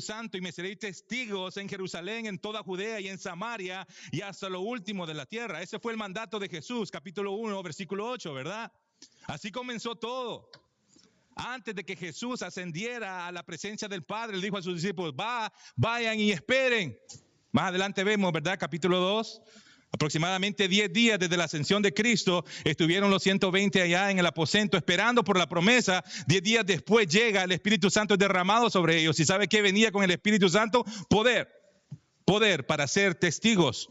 Santo, y me seréis testigos en Jerusalén, en toda Judea y en Samaria y hasta lo último de la tierra. Ese fue el mandato de Jesús, capítulo 1, versículo 8, ¿verdad? Así comenzó todo. Antes de que Jesús ascendiera a la presencia del Padre, le dijo a sus discípulos, vayan y esperen. Más adelante vemos, ¿verdad? Capítulo 2. Aproximadamente 10 días desde la ascensión de Cristo, estuvieron los 120 allá en el aposento esperando por la promesa. 10 días después llega el Espíritu Santo derramado sobre ellos. ¿Y sabe qué venía con el Espíritu Santo? Poder para ser testigos,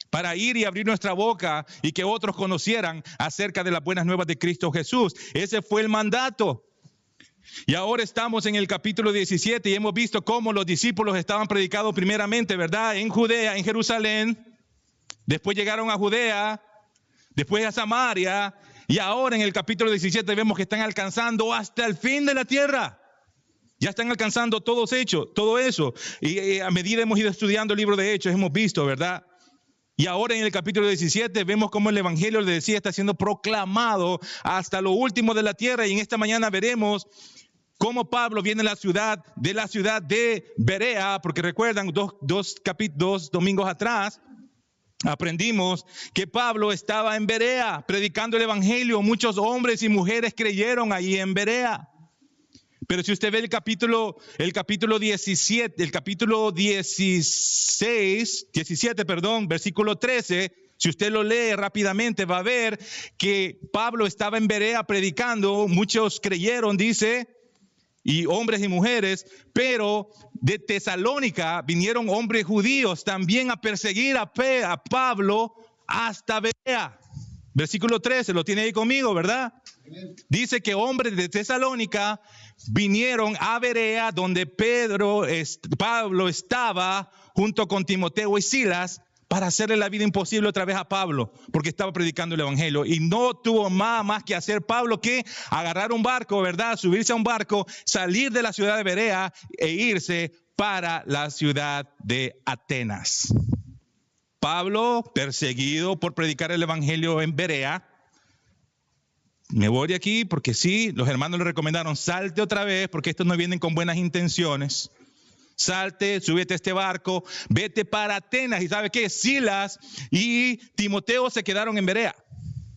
para ir y abrir nuestra boca y que otros conocieran acerca de las buenas nuevas de Cristo Jesús. Ese fue el mandato. Y ahora estamos en el capítulo 17 y hemos visto cómo los discípulos estaban predicando primeramente, ¿verdad? En Judea, en Jerusalén. Después llegaron a Judea, después a Samaria, y ahora en el capítulo 17 vemos que están alcanzando hasta el fin de la tierra. Ya están alcanzando todo eso. Y a medida hemos ido estudiando el libro de Hechos, hemos visto, ¿verdad? Y ahora en el capítulo 17 vemos cómo el evangelio, les decía, está siendo proclamado hasta lo último de la tierra. Y en esta mañana veremos cómo Pablo viene a la ciudad de Berea, porque recuerdan dos domingos atrás, aprendimos que Pablo estaba en Berea predicando el evangelio. Muchos hombres y mujeres creyeron ahí en Berea. Pero si usted ve el capítulo 17, versículo 13, si usted lo lee rápidamente, va a ver que Pablo estaba en Berea predicando. Muchos creyeron, dice, y hombres y mujeres, pero de Tesalónica vinieron hombres judíos también a perseguir a Pablo hasta Berea. Versículo 13, lo tiene ahí conmigo, ¿verdad? Dice que hombres de Tesalónica vinieron a Berea, donde Pablo estaba junto con Timoteo y Silas, para hacerle la vida imposible otra vez a Pablo, porque estaba predicando el evangelio. Y no tuvo más que hacer Pablo que agarrar un barco, ¿verdad? Subirse a un barco, salir de la ciudad de Berea e irse para la ciudad de Atenas. Pablo, perseguido por predicar el evangelio en Berea. Me voy de aquí porque sí, los hermanos le recomendaron, salte otra vez porque estos no vienen con buenas intenciones. Salte, súbete a este barco, vete para Atenas. ¿Y sabe qué? Silas y Timoteo se quedaron en Berea.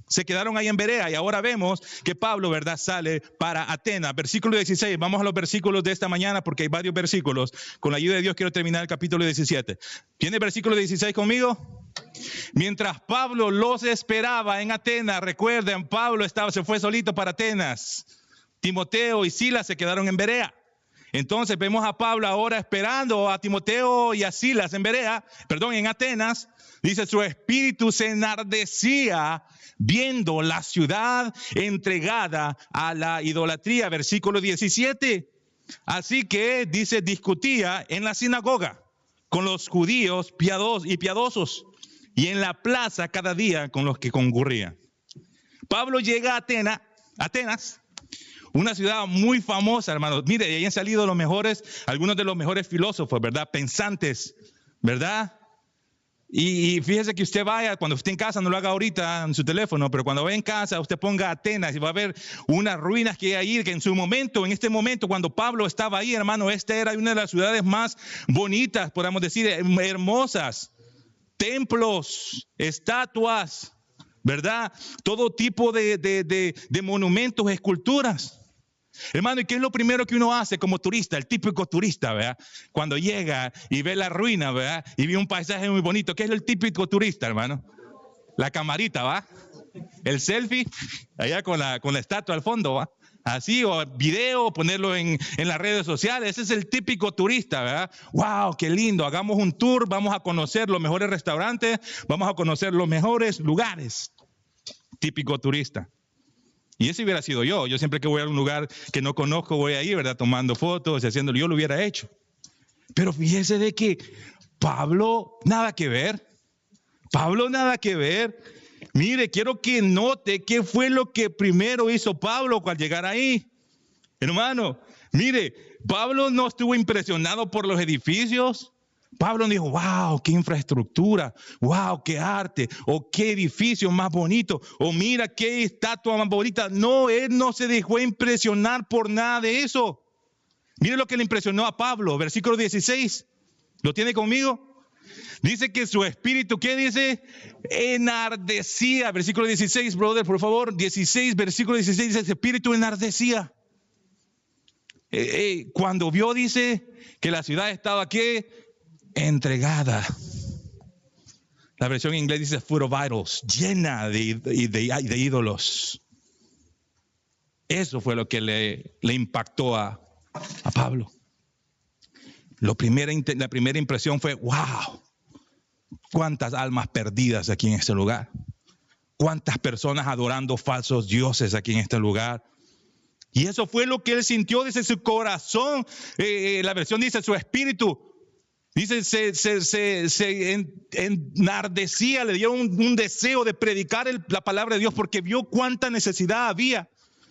Se quedaron ahí en Berea y ahora vemos que Pablo, ¿verdad?, sale para Atenas. Versículo 16, vamos a los versículos de esta mañana porque hay varios versículos. Con la ayuda de Dios quiero terminar el capítulo 17. ¿Tiene el versículo 16 conmigo? Mientras Pablo los esperaba en Atenas, recuerden, Pablo se fue solito para Atenas. Timoteo y Silas se quedaron en Berea. Entonces vemos a Pablo ahora esperando a Timoteo y a Silas en Atenas. Dice, su espíritu se enardecía viendo la ciudad entregada a la idolatría. Versículo 17. Así que, dice, discutía en la sinagoga con los judíos piadosos y en la plaza cada día con los que concurrían. Pablo llega a Atenas, una ciudad muy famosa, hermanos. Mire, ahí han salido algunos de los mejores filósofos, ¿verdad? Pensantes, ¿verdad? Y fíjese que usted vaya, cuando esté en casa, no lo haga ahorita en su teléfono, pero cuando vaya en casa, usted ponga Atenas y va a ver unas ruinas que hay ahí, que en este momento, cuando Pablo estaba ahí, hermano, esta era una de las ciudades más bonitas, podemos decir, hermosas. Templos, estatuas, ¿verdad? Todo tipo de monumentos, esculturas. Hermano, ¿y qué es lo primero que uno hace como turista? El típico turista, ¿verdad? Cuando llega y ve la ruina, ¿verdad? Y ve un paisaje muy bonito. ¿Qué es el típico turista, hermano? La camarita, ¿va? El selfie, allá con la estatua al fondo, ¿va? Así, o video, ponerlo en las redes sociales. Ese es el típico turista, ¿verdad? ¡Wow! ¡Qué lindo! Hagamos un tour, vamos a conocer los mejores restaurantes, vamos a conocer los mejores lugares. Típico turista. Y ese hubiera sido yo. Yo siempre que voy a un lugar que no conozco, voy ahí, ¿verdad? Tomando fotos y haciéndolo. Yo lo hubiera hecho. Pero fíjese de que Pablo, nada que ver. Pablo, nada que ver. Mire, quiero que note qué fue lo que primero hizo Pablo al llegar ahí. Hermano, mire, Pablo no estuvo impresionado por los edificios. Pablo dijo, wow, qué infraestructura, wow, qué arte, o qué edificio más bonito, o mira qué estatua más bonita. No, él no se dejó impresionar por nada de eso. Mire lo que le impresionó a Pablo, versículo 16. ¿Lo tiene conmigo? Dice que su espíritu, ¿qué dice? Enardecía. Versículo 16, brother, por favor. 16, versículo 16, dice, su espíritu enardecía. Cuando vio, dice, que la ciudad estaba, ¿qué? Entregada. La versión en inglés dice full of idols, llena de ídolos. Eso fue lo que le impactó a Pablo. La primera impresión fue, wow, cuántas almas perdidas aquí en este lugar. Cuántas personas adorando falsos dioses aquí en este lugar. Y eso fue lo que él sintió, dice su corazón. La versión dice su espíritu. Dice, se enardecía, le dio un deseo de predicar la palabra de Dios porque vio cuánta necesidad había.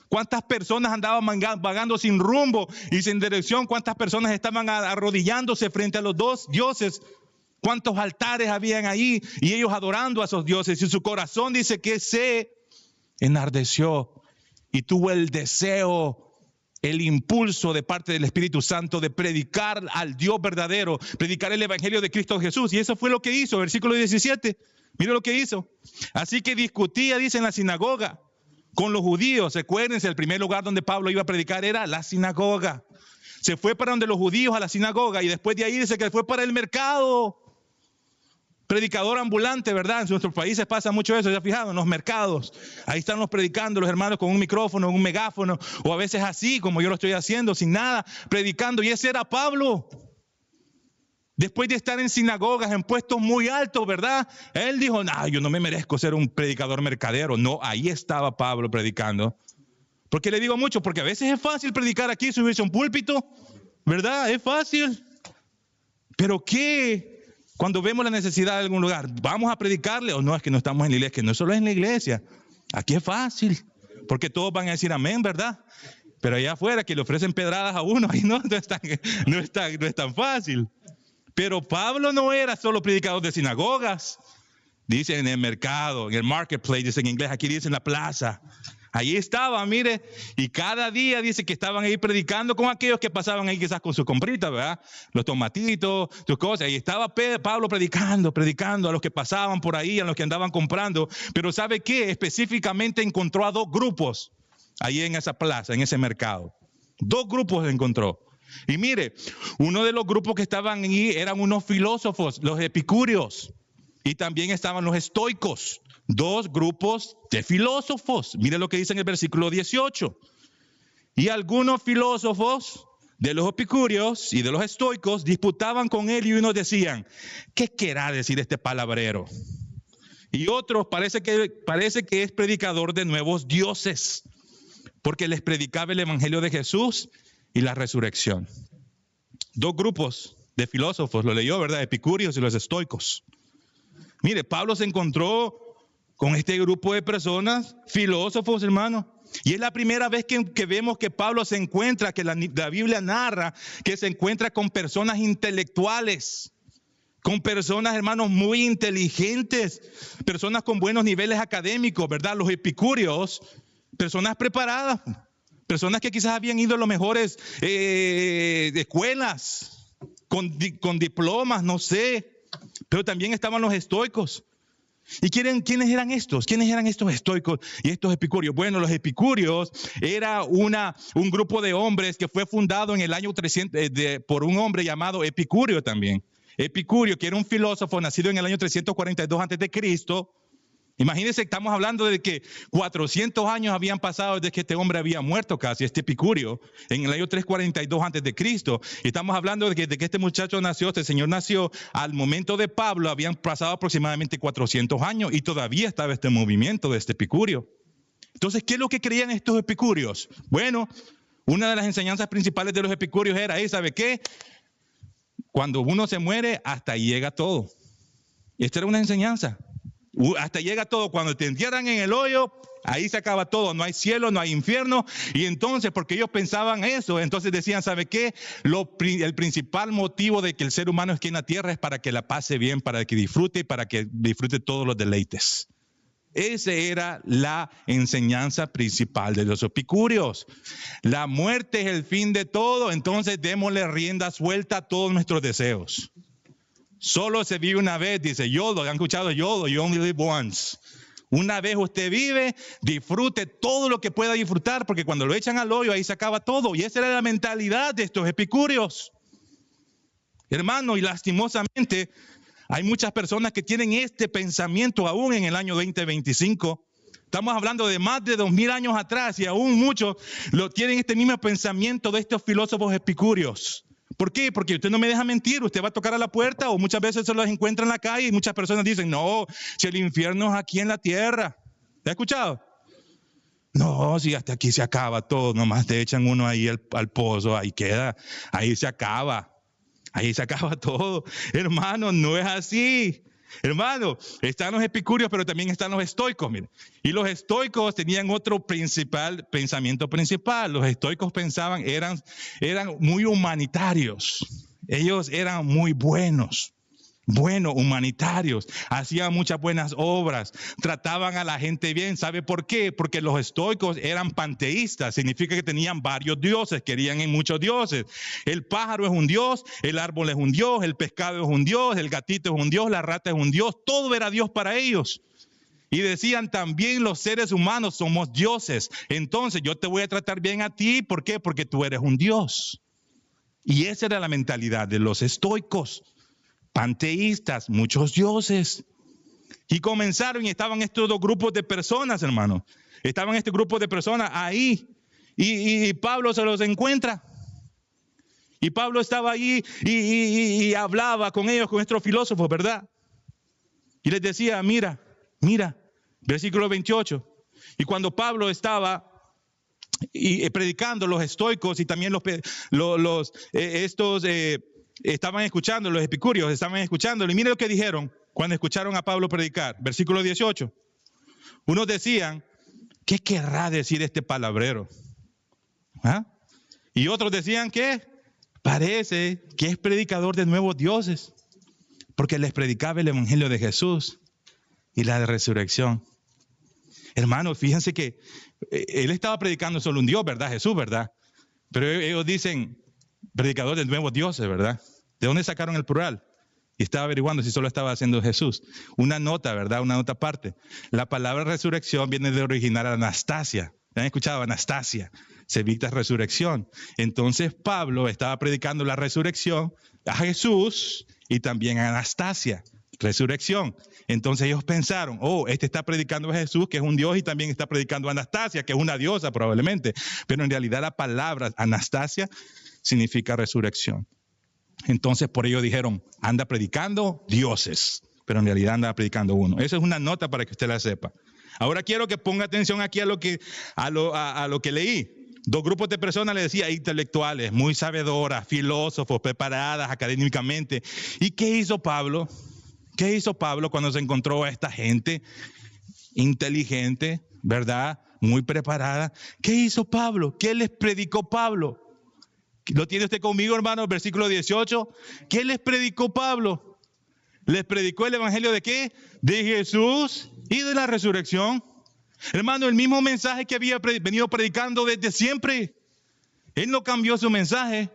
Cuántas personas andaban vagando sin rumbo y sin dirección. Cuántas personas estaban arrodillándose frente a los dos dioses. Cuántos altares habían ahí y ellos adorando a esos dioses. Y su corazón dice que se enardeció y tuvo el deseo, el impulso de parte del Espíritu Santo de predicar al Dios verdadero, predicar el Evangelio de Cristo Jesús. Y eso fue lo que hizo, versículo 17. Mira lo que hizo. Así que discutía, dice, en la sinagoga con los judíos. Recuérdense, el primer lugar donde Pablo iba a predicar era la sinagoga. Se fue para donde los judíos, a la sinagoga, y después de ahí dice que fue para el mercado. Predicador ambulante, ¿verdad? En nuestros países pasa mucho eso, ¿ya fijado? En los mercados. Ahí están los predicando, los hermanos con un micrófono, un megáfono, o a veces así, como yo lo estoy haciendo, sin nada, predicando. Y ese era Pablo. Después de estar en sinagogas, en puestos muy altos, ¿verdad? Él dijo, no, yo no me merezco ser un predicador mercadero. No, ahí estaba Pablo predicando. ¿Por qué le digo mucho? Porque a veces es fácil predicar aquí, subirse a un púlpito, ¿verdad? Es fácil. ¿Pero qué? Cuando vemos la necesidad de algún lugar, ¿vamos a predicarle? O no, es que no estamos en la iglesia, que no solo es en la iglesia. Aquí es fácil, porque todos van a decir amén, ¿verdad? Pero allá afuera que le ofrecen pedradas a uno, ahí no es tan fácil. Pero Pablo no era solo predicador de sinagogas. Dice en el mercado, en el marketplace, dice en inglés, aquí dice en la plaza. Allí estaba, mire, y cada día dice que estaban ahí predicando con aquellos que pasaban ahí quizás con sus compritas, ¿verdad? Los tomatitos, sus cosas. Ahí estaba Pablo predicando a los que pasaban por ahí, a los que andaban comprando. Pero ¿sabe qué? Específicamente encontró a dos grupos ahí en esa plaza, en ese mercado. Dos grupos encontró. Y mire, uno de los grupos que estaban ahí eran unos filósofos, los epicúreos, y también estaban los estoicos, dos grupos de filósofos. Mire lo que dice en el versículo 18. Y algunos filósofos de los epicúreos y de los estoicos disputaban con él y unos decían, ¿qué querrá decir este palabrero? Y otros parece que es predicador de nuevos dioses, porque les predicaba el evangelio de Jesús y la resurrección. Dos grupos de filósofos, lo leyó, ¿verdad? Epicúreos y los estoicos. Mire, Pablo se encontró con este grupo de personas, filósofos, hermano. Y es la primera vez que vemos que Pablo se encuentra, que la Biblia narra, que se encuentra con personas intelectuales, con personas, hermanos, muy inteligentes, personas con buenos niveles académicos, ¿verdad? Los epicúreos, personas preparadas. Personas que quizás habían ido a las mejores escuelas, con diplomas, no sé. Pero también estaban los estoicos. ¿Y quiénes eran estos? ¿Quiénes eran estos estoicos y estos epicúreos? Bueno, los epicúreos era un grupo de hombres que fue fundado en el año 300 por un hombre llamado Epicúreo también. Epicúreo, que era un filósofo nacido en el año 342 a.C. Imagínense, estamos hablando de que 400 años habían pasado desde que este hombre había muerto casi, este Epicúreo, en el año 342 a.C. Estamos hablando de que este muchacho nació, este señor nació, al momento de Pablo habían pasado aproximadamente 400 años y todavía estaba este movimiento de este Epicúreo. Entonces, ¿qué es lo que creían estos epicúreos? Bueno, una de las enseñanzas principales de los epicúreos era, ¿sabe qué? Cuando uno se muere, hasta ahí llega todo. Esta era una enseñanza. Hasta llega todo. Cuando te entierran en el hoyo, ahí se acaba todo. No hay cielo, no hay infierno. Y entonces, porque ellos pensaban eso, entonces decían, ¿sabe qué? El principal motivo de que el ser humano esté en la tierra es para que la pase bien, para que disfrute y para que disfrute todos los deleites. Esa era la enseñanza principal de los epicúreos. La muerte es el fin de todo, entonces démosle rienda suelta a todos nuestros deseos. Solo se vive una vez, dice YOLO, ¿han escuchado YOLO? You only live once. Una vez usted vive, disfrute todo lo que pueda disfrutar, porque cuando lo echan al hoyo, ahí se acaba todo. Y esa era la mentalidad de estos epicúreos. Hermano, y lastimosamente, hay muchas personas que tienen este pensamiento aún en el año 2025. Estamos hablando de más de 2000 años atrás y aún muchos tienen este mismo pensamiento de estos filósofos epicúreos. ¿Por qué? Porque usted no me deja mentir, usted va a tocar a la puerta o muchas veces se los encuentra en la calle y muchas personas dicen, no, si el infierno es aquí en la tierra. ¿Te has escuchado? No, si hasta aquí se acaba todo, nomás te echan uno ahí al pozo, ahí queda, ahí se acaba. Ahí se acaba todo. Hermano, no es así. Hermano, están los epicúreos, pero también están los estoicos. Mire. Y los estoicos tenían otro pensamiento principal. Los estoicos pensaban, eran muy humanitarios. Ellos eran muy buenos, humanitarios. Hacían muchas buenas obras. Trataban a la gente bien. ¿Sabe por qué? Porque los estoicos eran panteístas. Significa que tenían varios dioses, querían en muchos dioses. El pájaro es un dios, el árbol es un dios, el pescado es un dios, el gatito es un dios, la rata es un dios. Todo era Dios para ellos. Y decían también los seres humanos somos dioses. Entonces yo te voy a tratar bien a ti. ¿Por qué? Porque tú eres un dios. Y esa era la mentalidad de los estoicos. Panteístas, muchos dioses. Y comenzaron y estaban estos dos grupos de personas, hermano. Estaban este grupo de personas ahí. Y Pablo se los encuentra. Y Pablo estaba ahí y hablaba con ellos, con estos filósofos, ¿verdad? Y les decía, mira, versículo 28. Y cuando Pablo estaba predicando, los estoicos y también estaban escuchando, los epicúreos estaban escuchándolo. Y mire lo que dijeron cuando escucharon a Pablo predicar. Versículo 18. Unos decían, ¿qué querrá decir este palabrero? ¿Ah? Y otros decían que parece que es predicador de nuevos dioses, porque les predicaba el evangelio de Jesús y la de resurrección. Hermanos, fíjense que él estaba predicando solo un Dios, ¿verdad? Jesús, ¿verdad? Pero ellos dicen predicador de nuevos dioses, ¿verdad? ¿De dónde sacaron el plural? Y estaba averiguando si solo estaba haciendo Jesús. Una nota, ¿verdad? Una nota aparte. La palabra resurrección viene de original Anastasia. ¿Han escuchado? Anastasia. Se dicta resurrección. Entonces Pablo estaba predicando la resurrección a Jesús y también a Anastasia. Resurrección. Entonces ellos pensaron, este está predicando a Jesús, que es un Dios, y también está predicando a Anastasia, que es una diosa probablemente. Pero en realidad la palabra Anastasia significa resurrección. Entonces por ello dijeron, anda predicando dioses, pero en realidad anda predicando uno. Esa es una nota para que usted la sepa. Ahora quiero que ponga atención aquí a lo que leí. Dos grupos de personas, le decía, intelectuales, muy sabedoras, filósofos, preparadas académicamente. ¿Y qué hizo Pablo? ¿Qué hizo Pablo cuando se encontró a esta gente inteligente, verdad? Muy preparada. ¿Qué hizo Pablo? ¿Qué les predicó Pablo? ¿Lo tiene usted conmigo, hermano? Versículo 18. ¿Qué les predicó Pablo? ¿Les predicó el evangelio de qué? De Jesús y de la resurrección. Hermano, el mismo mensaje que había venido predicando desde siempre. Él no cambió su mensaje.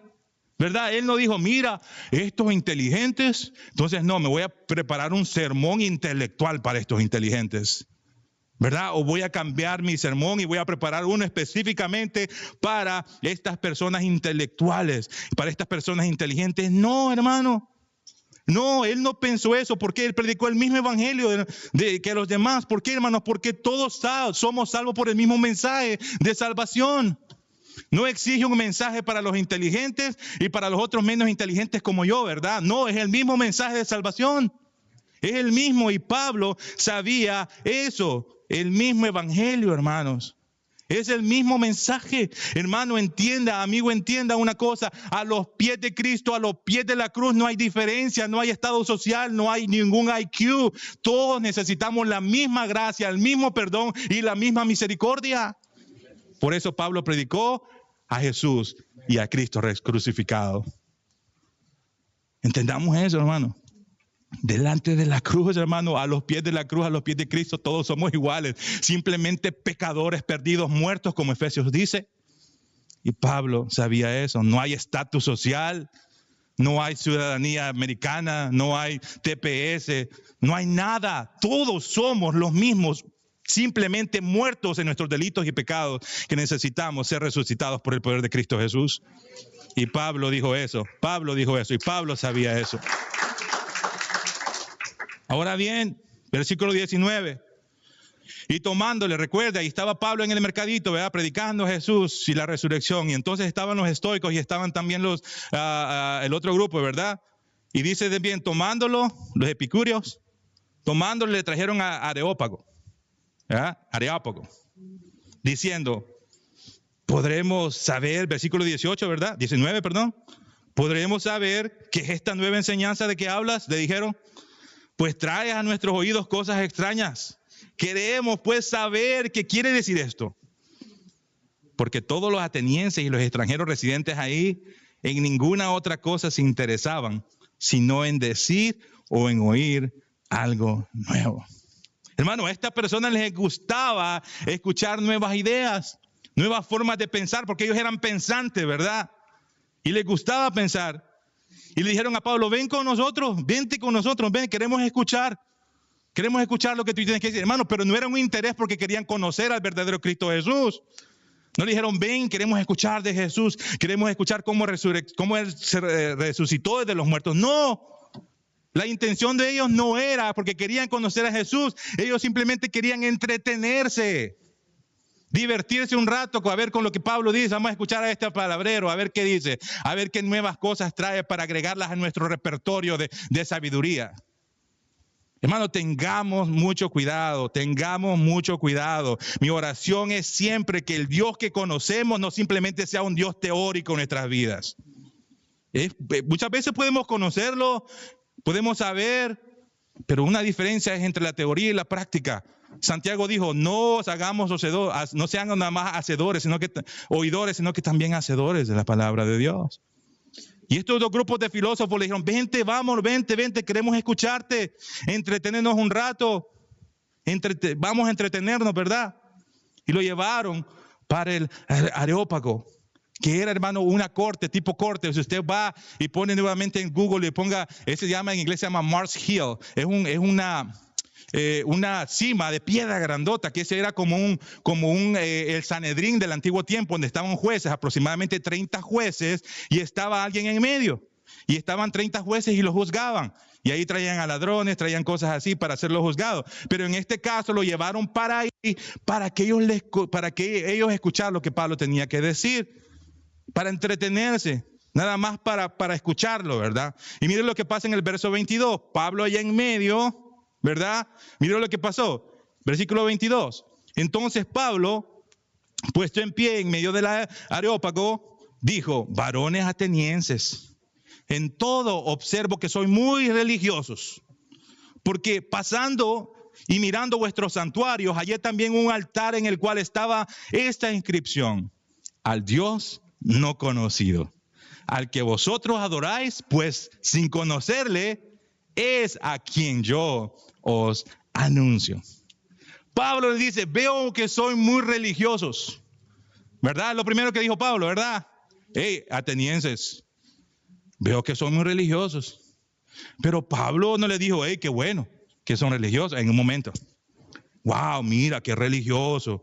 ¿verdad? Él no dijo, mira, estos inteligentes, entonces no, me voy a preparar un sermón intelectual para estos inteligentes, ¿verdad? O voy a cambiar mi sermón y voy a preparar uno específicamente para estas personas intelectuales, para estas personas inteligentes. No, hermano. No, él no pensó eso, porque él predicó el mismo evangelio que los demás. ¿Por qué, hermanos? Porque todos somos salvos por el mismo mensaje de salvación. No exige un mensaje para los inteligentes y para los otros menos inteligentes como yo, ¿verdad? No, es el mismo mensaje de salvación. Es el mismo, y Pablo sabía eso, el mismo evangelio, hermanos. Es el mismo mensaje. Hermano, entienda, amigo, entienda una cosa. A los pies de Cristo, a los pies de la cruz, no hay diferencia, no hay estado social, no hay ningún IQ. Todos necesitamos la misma gracia, el mismo perdón y la misma misericordia. Por eso Pablo predicó a Jesús y a Cristo crucificado. Entendamos eso, hermano. Delante de la cruz, hermano, a los pies de la cruz, a los pies de Cristo, todos somos iguales. Simplemente pecadores perdidos, muertos, como Efesios dice. Y Pablo sabía eso. No hay estatus social, no hay ciudadanía americana, no hay TPS, no hay nada. Todos somos los mismos, simplemente muertos en nuestros delitos y pecados, que necesitamos ser resucitados por el poder de Cristo Jesús. Y Pablo dijo eso, y Pablo sabía eso. Ahora bien, versículo 19. Y tomándole, recuerda, ahí estaba Pablo en el mercadito, ¿verdad? Predicando a Jesús y la resurrección. Y entonces estaban los estoicos y estaban también el otro grupo, ¿verdad? Y dice bien, tomándolo, los epicúreos, tomándolo le trajeron a Areópago, ¿verdad? Areópago, diciendo, podremos saber, versículo 18, ¿verdad? 19, perdón. Podremos saber qué es esta nueva enseñanza de que hablas, le dijeron. Pues trae a nuestros oídos cosas extrañas. Queremos pues saber qué quiere decir esto. Porque todos los atenienses y los extranjeros residentes ahí en ninguna otra cosa se interesaban, sino en decir o en oír algo nuevo. Hermano, a estas personas les gustaba escuchar nuevas ideas, nuevas formas de pensar, porque ellos eran pensantes, ¿verdad? Y les gustaba pensar. Y le dijeron a Pablo, ven con nosotros, vente con nosotros, ven, queremos escuchar lo que tú tienes que decir, hermano, pero no era un interés porque querían conocer al verdadero Cristo Jesús. No le dijeron, ven, queremos escuchar de Jesús, queremos escuchar cómo Él se resucitó desde los muertos. No, la intención de ellos no era porque querían conocer a Jesús, ellos simplemente querían entretenerse. Divertirse un rato a ver con lo que Pablo dice. Vamos a escuchar a este palabrero, a ver qué dice, a ver qué nuevas cosas trae para agregarlas a nuestro repertorio de sabiduría. Hermano, tengamos mucho cuidado, Mi oración es siempre que el Dios que conocemos no simplemente sea un Dios teórico en nuestras vidas. Muchas veces podemos conocerlo, podemos saber, pero una diferencia es entre la teoría y la práctica. Santiago dijo, no sean nada más oidores, sino que también hacedores de la palabra de Dios. Y estos dos grupos de filósofos le dijeron, vente, queremos escucharte, entretenernos un rato, vamos a entretenernos, ¿verdad? Y lo llevaron para el Areópago, que era, hermano, una corte, tipo corte. Si usted va y pone nuevamente en Google y ponga, en inglés se llama Mars Hill, es una cima de piedra grandota, que ese era como el Sanedrín del antiguo tiempo, donde estaban jueces, aproximadamente 30 jueces, y estaba alguien en medio, y estaban 30 jueces y los juzgaban, y ahí traían a ladrones, traían cosas así para hacerlos juzgados, pero en este caso lo llevaron para ahí, para que ellos escucharan lo que Pablo tenía que decir, para entretenerse, nada más para escucharlo, ¿verdad? Y miren lo que pasa en el verso 22, Pablo allá en medio, ¿verdad? Miren lo que pasó. Versículo 22. Entonces Pablo, puesto en pie en medio del Areópago, dijo, varones atenienses, en todo observo que sois muy religiosos, porque pasando y mirando vuestros santuarios, hallé también un altar en el cual estaba esta inscripción, al Dios no conocido, al que vosotros adoráis, pues sin conocerle, es a quien yo os anuncio. Pablo le dice, veo que soy muy religiosos, ¿verdad? Lo primero que dijo Pablo, ¿verdad? Hey, atenienses, veo que son muy religiosos. Pero Pablo no le dijo, hey, qué bueno que son religiosos en un momento. Wow, mira, qué religioso.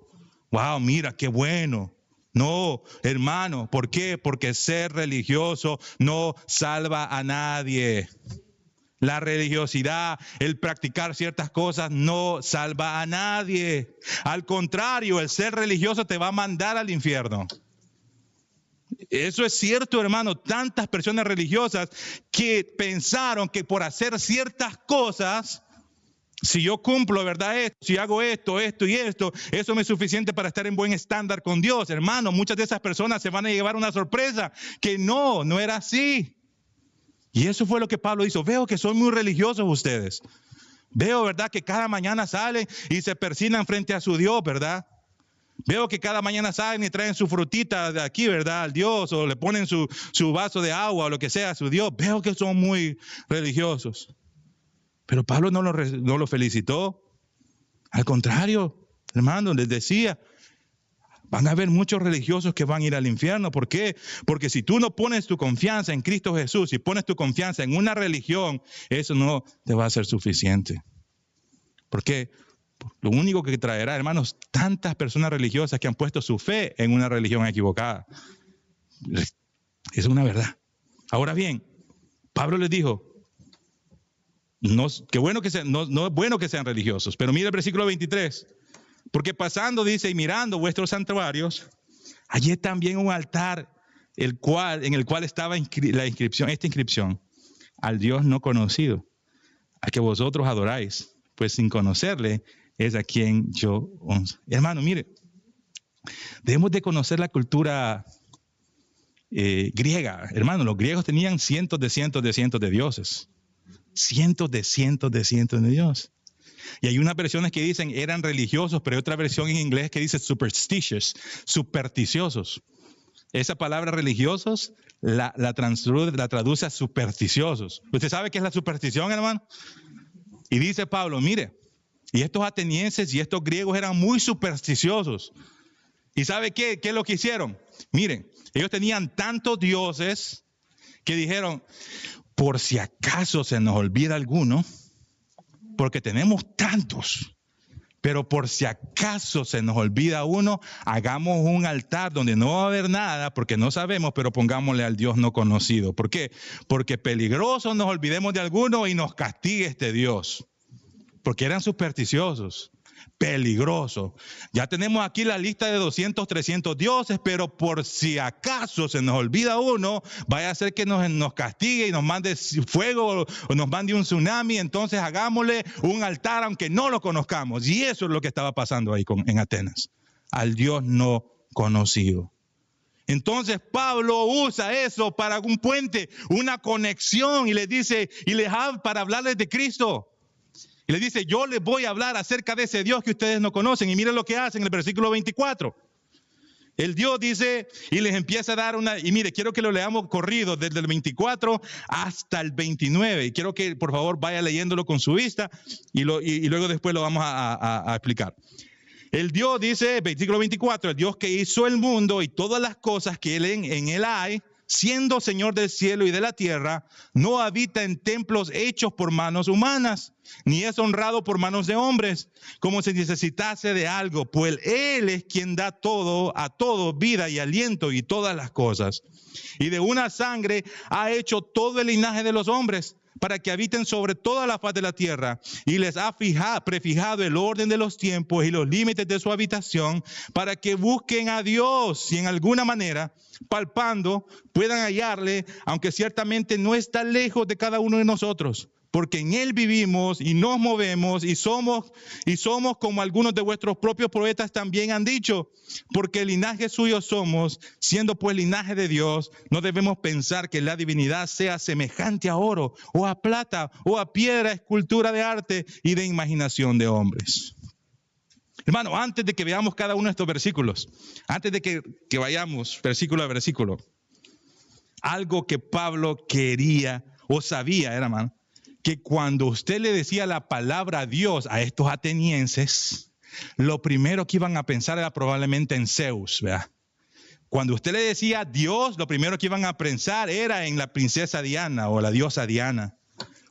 Wow, mira, qué bueno. No, hermano, ¿por qué? Porque ser religioso no salva a nadie. La religiosidad, el practicar ciertas cosas no salva a nadie. Al contrario, el ser religioso te va a mandar al infierno. Eso es cierto, hermano. Tantas personas religiosas que pensaron que por hacer ciertas cosas, si yo cumplo, ¿verdad? Si hago esto y esto, eso me es suficiente para estar en buen estándar con Dios. Hermano, muchas de esas personas se van a llevar una sorpresa que no era así. Y eso fue lo que Pablo hizo. Veo que son muy religiosos ustedes. Veo, ¿verdad? Que cada mañana salen y se persignan frente a su Dios, ¿verdad? Veo que cada mañana salen y traen su frutita de aquí, ¿verdad? Al Dios, o le ponen su vaso de agua o lo que sea a su Dios. Veo que son muy religiosos. Pero Pablo no lo felicitó. Al contrario, hermano, les decía, van a haber muchos religiosos que van a ir al infierno. ¿Por qué? Porque si tú no pones tu confianza en Cristo Jesús y pones tu confianza en una religión, eso no te va a ser suficiente. ¿Por qué? Lo único que traerá, hermanos, tantas personas religiosas que han puesto su fe en una religión equivocada. Es una verdad. Ahora bien, Pablo les dijo, no es bueno que sean religiosos, pero mira el versículo 23. Porque pasando, dice, y mirando vuestros santuarios, allí también un altar en el cual estaba esta inscripción, al Dios no conocido, a que vosotros adoráis, pues sin conocerle es a quien yo honro. Hermano, mire, debemos de conocer la cultura griega. Hermano, los griegos tenían cientos de dioses. Cientos de dioses. Y hay unas versiones que dicen eran religiosos, pero hay otra versión en inglés que dice superstitious, supersticiosos. Esa palabra religiosos la traduce a supersticiosos. ¿Usted sabe qué es la superstición, hermano? Y dice Pablo, mire, y estos atenienses y estos griegos eran muy supersticiosos. ¿Y sabe qué es lo que hicieron? Miren, ellos tenían tantos dioses que dijeron, por si acaso se nos olvida alguno, porque tenemos tantos, pero por si acaso se nos olvida uno, hagamos un altar donde no va a haber nada, porque no sabemos, pero pongámosle al Dios no conocido. ¿Por qué? Porque peligroso nos olvidemos de alguno y nos castigue este Dios. Porque eran supersticiosos, peligrosos. Ya tenemos aquí la lista de 200, 300 dioses, pero por si acaso se nos olvida uno, vaya a ser que nos castigue y nos mande fuego o nos mande un tsunami, entonces hagámosle un altar aunque no lo conozcamos. Y eso es lo que estaba pasando ahí en Atenas, al Dios no conocido. Entonces Pablo usa eso para un puente, una conexión, y les dice, y les habla para hablarles de Cristo. Y le dice, yo les voy a hablar acerca de ese Dios que ustedes no conocen. Y miren lo que hace en el versículo 24. El Dios dice, y les empieza a dar y mire, quiero que lo leamos corrido desde el 24 hasta el 29. Y quiero que por favor vaya leyéndolo con su vista y luego después lo vamos a explicar. El Dios dice, versículo 24, el Dios que hizo el mundo y todas las cosas que en él hay, siendo Señor del cielo y de la tierra, no habita en templos hechos por manos humanas, ni es honrado por manos de hombres, como si necesitase de algo, pues Él es quien da a todo vida y aliento y todas las cosas. Y de una sangre ha hecho todo el linaje de los hombres, para que habiten sobre toda la faz de la tierra, y les ha prefijado el orden de los tiempos y los límites de su habitación, para que busquen a Dios y en alguna manera, palpando, puedan hallarle, aunque ciertamente no está lejos de cada uno de nosotros, porque en Él vivimos y nos movemos y somos como algunos de vuestros propios profetas también han dicho, porque el linaje suyo somos, siendo pues linaje de Dios, no debemos pensar que la divinidad sea semejante a oro o a plata o a piedra, escultura de arte y de imaginación de hombres. Hermano, antes de que veamos cada uno de estos versículos, antes de que vayamos versículo a versículo, algo que Pablo quería o sabía, hermano, que cuando usted le decía la palabra Dios a estos atenienses, lo primero que iban a pensar era probablemente en Zeus, ¿verdad? Cuando usted le decía Dios, lo primero que iban a pensar era en la princesa Diana o la diosa Diana.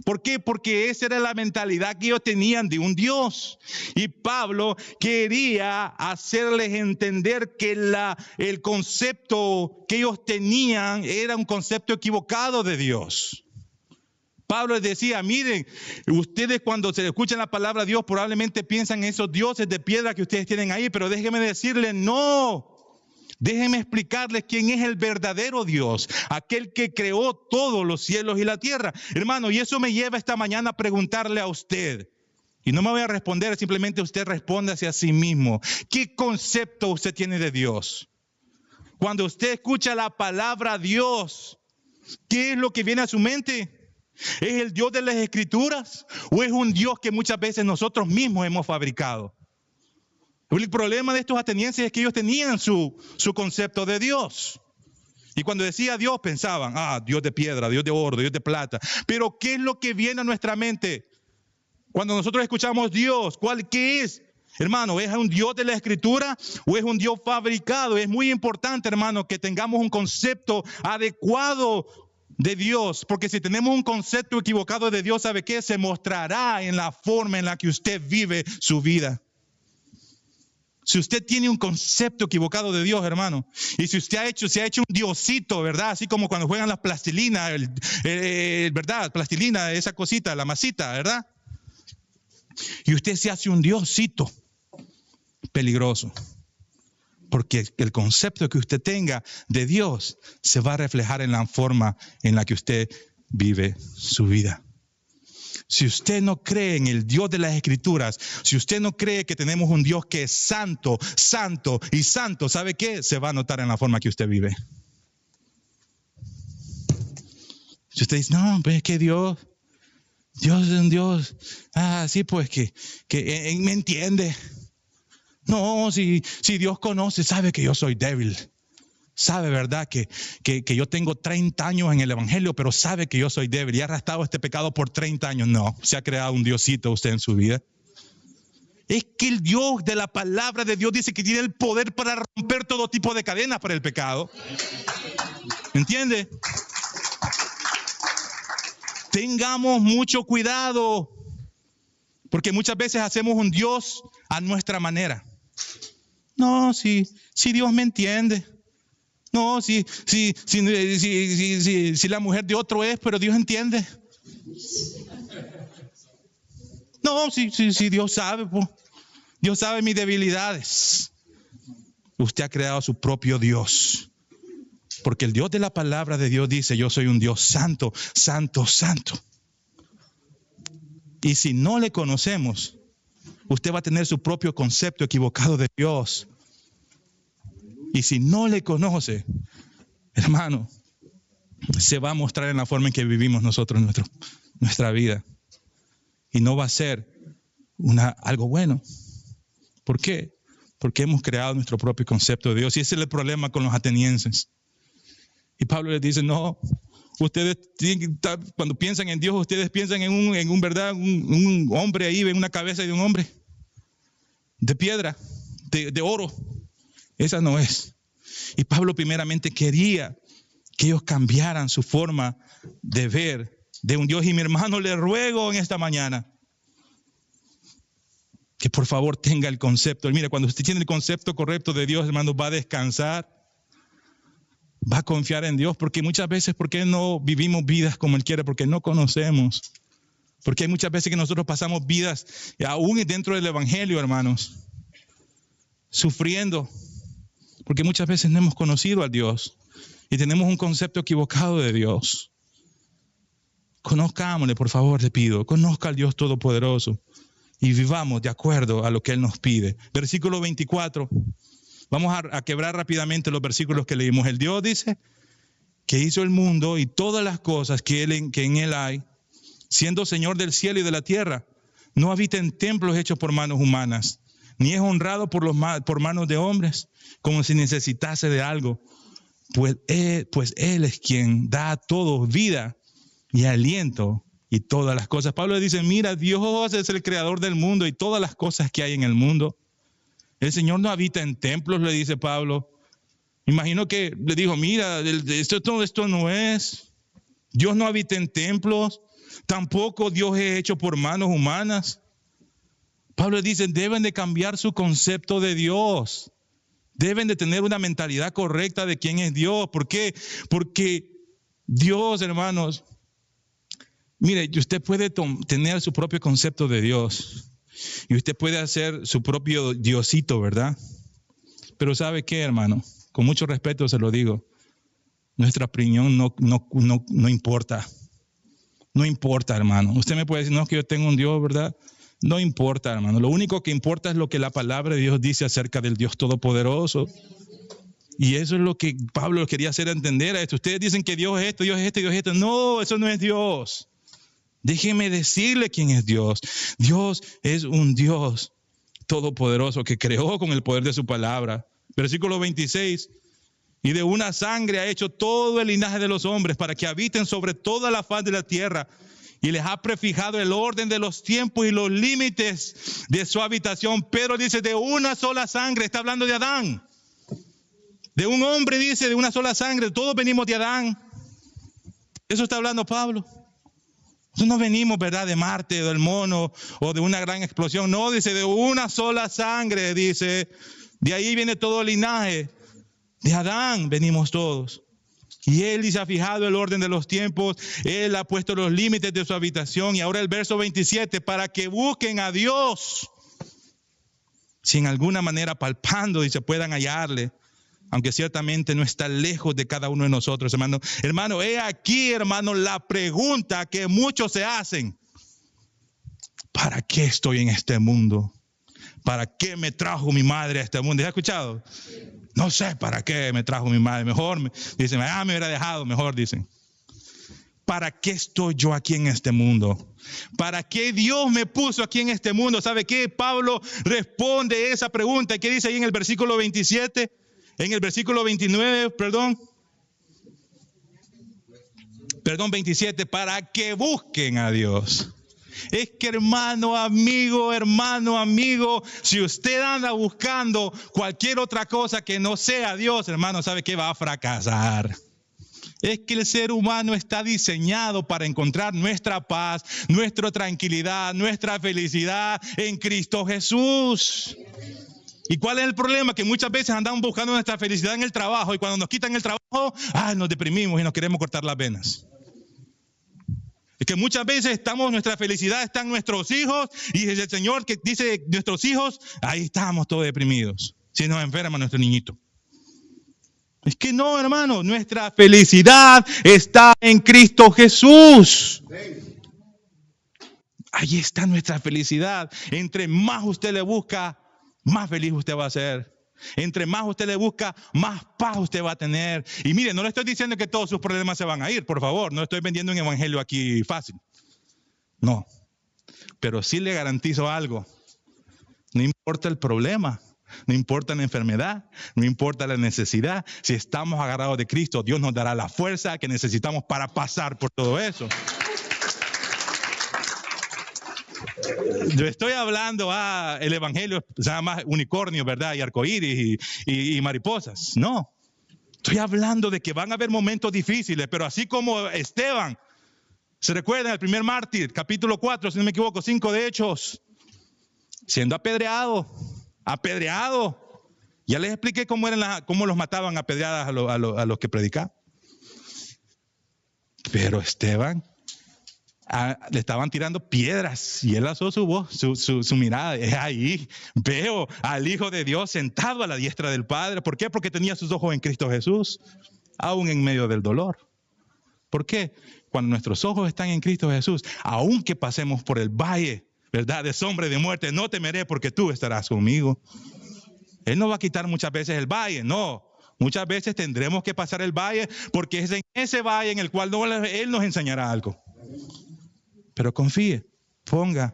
¿Por qué? Porque esa era la mentalidad que ellos tenían de un Dios. Y Pablo quería hacerles entender que el concepto que ellos tenían era un concepto equivocado de Dios. Pablo les decía, miren, ustedes cuando se escuchan la palabra Dios probablemente piensan en esos dioses de piedra que ustedes tienen ahí, pero déjenme decirles, no. Déjenme explicarles quién es el verdadero Dios, aquel que creó todos los cielos y la tierra. Hermano, y eso me lleva esta mañana a preguntarle a usted. Y no me voy a responder, simplemente usted responde hacia sí mismo. ¿Qué concepto usted tiene de Dios? Cuando usted escucha la palabra Dios, ¿qué es lo que viene a su mente? ¿Es el Dios de las Escrituras? ¿O es un Dios que muchas veces nosotros mismos hemos fabricado? El problema de estos atenienses es que ellos tenían su concepto de Dios. Y cuando decía Dios pensaban, Dios de piedra, Dios de oro, Dios de plata. Pero ¿qué es lo que viene a nuestra mente? Cuando nosotros escuchamos Dios, ¿qué es? Hermano, ¿es un Dios de la Escritura o es un Dios fabricado? Es muy importante, hermano, que tengamos un concepto adecuado de Dios. Porque si tenemos un concepto equivocado de Dios, ¿sabe qué? Se mostrará en la forma en la que usted vive su vida. Si usted tiene un concepto equivocado de Dios, hermano, y si usted se ha hecho un diosito, ¿verdad? Así como cuando juegan las plastilinas, ¿verdad? Plastilina, esa cosita, la masita, ¿verdad? Y usted se hace un diosito, peligroso. Porque el concepto que usted tenga de Dios se va a reflejar en la forma en la que usted vive su vida. Si usted no cree en el Dios de las Escrituras, si usted no cree que tenemos un Dios que es santo, santo y santo, ¿sabe qué? Se va a notar en la forma que usted vive. Si usted dice, no, pues es que Dios es un Dios, sí, pues que me entiende. No, si Dios conoce, sabe que yo soy débil. Sabe, ¿verdad? Que yo tengo 30 años en el Evangelio, pero sabe que yo soy débil y ha arrastrado este pecado por 30 años. No, se ha creado un diosito usted en su vida. Es que el Dios de la palabra de Dios dice que tiene el poder para romper todo tipo de cadenas para el pecado. ¿Entiende? Tengamos mucho cuidado, porque muchas veces hacemos un Dios a nuestra manera. No, si Dios me entiende. No, si la mujer de otro es, pero Dios entiende. No, si Dios sabe, pues, Dios sabe mis debilidades. Usted ha creado su propio Dios. Porque el Dios de la palabra de Dios dice, yo soy un Dios santo, santo, santo. Y si no le conocemos, usted va a tener su propio concepto equivocado de Dios. Y si no le conoce, hermano, se va a mostrar en la forma en que vivimos nosotros nuestra vida. Y no va a ser algo bueno. ¿Por qué? Porque hemos creado nuestro propio concepto de Dios. Y ese es el problema con los atenienses. Y Pablo les dice, no, ustedes cuando piensan en Dios, ustedes piensan en un hombre ahí, en una cabeza de un hombre de piedra, de oro. Esa no es. Y Pablo primeramente quería que ellos cambiaran su forma de ver de un Dios. Y mi hermano, le ruego en esta mañana que por favor tenga el concepto. Mira, cuando usted tiene el concepto correcto de Dios, hermano, va a descansar, va a confiar en Dios. Porque muchas veces, ¿por qué no vivimos vidas como Él quiere? Porque no conocemos. Porque hay muchas veces que nosotros pasamos vidas, aún dentro del Evangelio, hermanos, sufriendo. Porque muchas veces no hemos conocido a Dios y tenemos un concepto equivocado de Dios. Conozcámosle, por favor, le pido. Conozca al Dios Todopoderoso y vivamos de acuerdo a lo que Él nos pide. Versículo 24. Vamos a quebrar rápidamente los versículos que leímos. El Dios dice que hizo el mundo y todas las cosas que en Él hay, siendo Señor del cielo y de la tierra. No habita en templos hechos por manos humanas, ni es honrado por manos de hombres, como si necesitase de algo, pues Él es quien da a todos vida y aliento y todas las cosas. Pablo dice, mira, Dios es el creador del mundo y todas las cosas que hay en el mundo. El Señor no habita en templos, le dice Pablo. Imagino que le dijo, mira, esto no es. Dios no habita en templos. Tampoco Dios es hecho por manos humanas. Pablo dice, deben de cambiar su concepto de Dios. Deben de tener una mentalidad correcta de quién es Dios. ¿Por qué? Porque Dios, hermanos, mire, usted puede tener su propio concepto de Dios. Y usted puede hacer su propio Diosito, ¿verdad? Pero ¿sabe qué, hermano? Con mucho respeto se lo digo. Nuestra opinión no importa. No importa, hermano. Usted me puede decir, no, que yo tengo un Dios, ¿verdad? No importa, hermano. Lo único que importa es lo que la palabra de Dios dice acerca del Dios Todopoderoso. Y eso es lo que Pablo quería hacer entender a esto. Ustedes dicen que Dios es esto, Dios es esto, Dios es esto. No, eso no es Dios. Déjeme decirle quién es Dios. Dios es un Dios todopoderoso que creó con el poder de su palabra. Versículo 26. Y de una sangre ha hecho todo el linaje de los hombres para que habiten sobre toda la faz de la tierra. Y les ha prefijado el orden de los tiempos y los límites de su habitación. Pero dice, de una sola sangre, está hablando de Adán. De un hombre, dice, de una sola sangre. Todos venimos de Adán. Eso está hablando Pablo. Nosotros no venimos, ¿verdad?, de Marte, del mono o de una gran explosión. No, dice, de una sola sangre, dice. De ahí viene todo el linaje. De Adán venimos todos. Y Él dice, ha fijado el orden de los tiempos. Él ha puesto los límites de su habitación. Y ahora el verso 27, para que busquen a Dios. Si en alguna manera palpando, dice, puedan hallarle. Aunque ciertamente no está lejos de cada uno de nosotros, hermano. Hermano, he aquí, hermano, la pregunta que muchos se hacen. ¿Para qué estoy en este mundo? ¿Para qué me trajo mi madre a este mundo? ¿Ya has escuchado? No sé para qué me trajo mi madre. Mejor, dicen, me hubiera dejado, mejor dicen. ¿Para qué estoy yo aquí en este mundo? ¿Para qué Dios me puso aquí en este mundo? ¿Sabe qué? Pablo responde esa pregunta. ¿Qué dice ahí en el versículo 27? En el versículo 29, perdón, 27, para que busquen a Dios. Es que hermano, amigo, si usted anda buscando cualquier otra cosa que no sea Dios, hermano, ¿sabe qué? Va a fracasar. Es que el ser humano está diseñado para encontrar nuestra paz, nuestra tranquilidad, nuestra felicidad en Cristo Jesús. ¿Y cuál es el problema? Que muchas veces andamos buscando nuestra felicidad en el trabajo y cuando nos quitan el trabajo, nos deprimimos y nos queremos cortar las venas. Es que muchas veces nuestra felicidad está en nuestros hijos y es el Señor que dice nuestros hijos, ahí estamos todos deprimidos. Si nos enferma nuestro niñito. Es que no, hermano, nuestra felicidad está en Cristo Jesús. Ahí está nuestra felicidad. Entre más usted le busca, más feliz usted va a ser. Entre más usted le busca, más paz usted va a tener. Y mire, no le estoy diciendo que todos sus problemas se van a ir, por favor. No estoy vendiendo un evangelio aquí fácil. No. Pero sí le garantizo algo. No importa el problema, no importa la enfermedad, no importa la necesidad. Si estamos agarrados de Cristo, Dios nos dará la fuerza que necesitamos para pasar por todo eso. Yo estoy hablando, el evangelio se llama unicornio, ¿verdad? Y arcoíris y mariposas. No. Estoy hablando de que van a haber momentos difíciles, pero así como Esteban, ¿se recuerdan el primer mártir? Capítulo 4, si no me equivoco, 5 de Hechos. Siendo apedreado. Ya les expliqué cómo los mataban a pedradas a los que predicaban. Pero Esteban, le estaban tirando piedras y él alzó su voz, su mirada. Ahí veo al Hijo de Dios sentado a la diestra del Padre. ¿Por qué? Porque tenía sus ojos en Cristo Jesús, aún en medio del dolor. ¿Por qué? Cuando nuestros ojos están en Cristo Jesús, aunque pasemos por el valle, ¿verdad?, de sombra y de muerte, no temeré porque tú estarás conmigo. Él no va a quitar muchas veces el valle, no. Muchas veces tendremos que pasar el valle porque es en ese valle en el cual Él nos enseñará algo. Pero confíe, ponga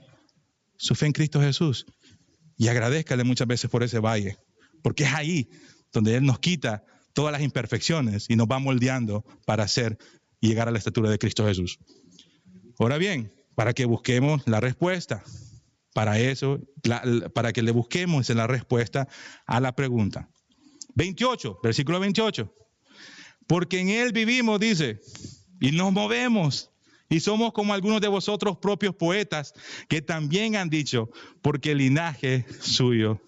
su fe en Cristo Jesús y agradézcale muchas veces por ese valle, porque es ahí donde Él nos quita todas las imperfecciones y nos va moldeando para hacer y llegar a la estatura de Cristo Jesús. Ahora bien, para que busquemos la respuesta, para eso, para que le busquemos la respuesta a la pregunta, 28, versículo 28. Porque en él vivimos, dice, y nos movemos, y somos como algunos de vosotros propios poetas, que también han dicho, porque el linaje suyo.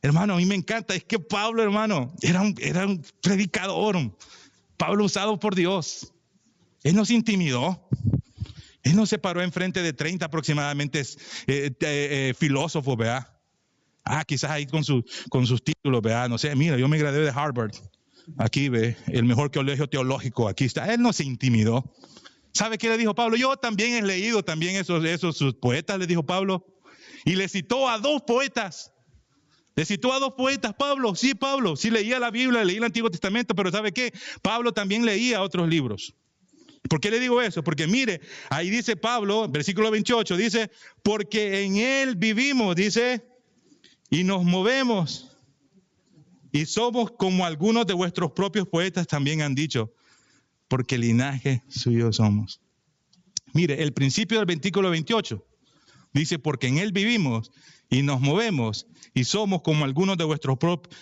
Hermano, a mí me encanta, es que Pablo, hermano, era un predicador. Pablo usado por Dios. Él no se intimidó. Él no se paró enfrente de 30 aproximadamente filósofos, ¿verdad? Quizás ahí con sus títulos, ¿verdad? No sé, mira, yo me gradué de Harvard. Aquí ve, el mejor colegio teológico, aquí está. Él no se intimidó. ¿Sabe qué le dijo Pablo? Yo también he leído también esos sus poetas, le dijo Pablo. Y le citó a 2 poetas. Le citó a 2 poetas, Pablo. Sí leía la Biblia, leía el Antiguo Testamento, pero ¿sabe qué? Pablo también leía otros libros. ¿Por qué le digo eso? Porque mire, ahí dice Pablo, versículo 28, dice, porque en él vivimos, dice, y nos movemos, y somos como algunos de vuestros propios poetas también han dicho, porque linaje suyo somos. Mire, el principio del versículo 28 dice, porque en él vivimos y nos movemos y somos como algunos de vuestros propios,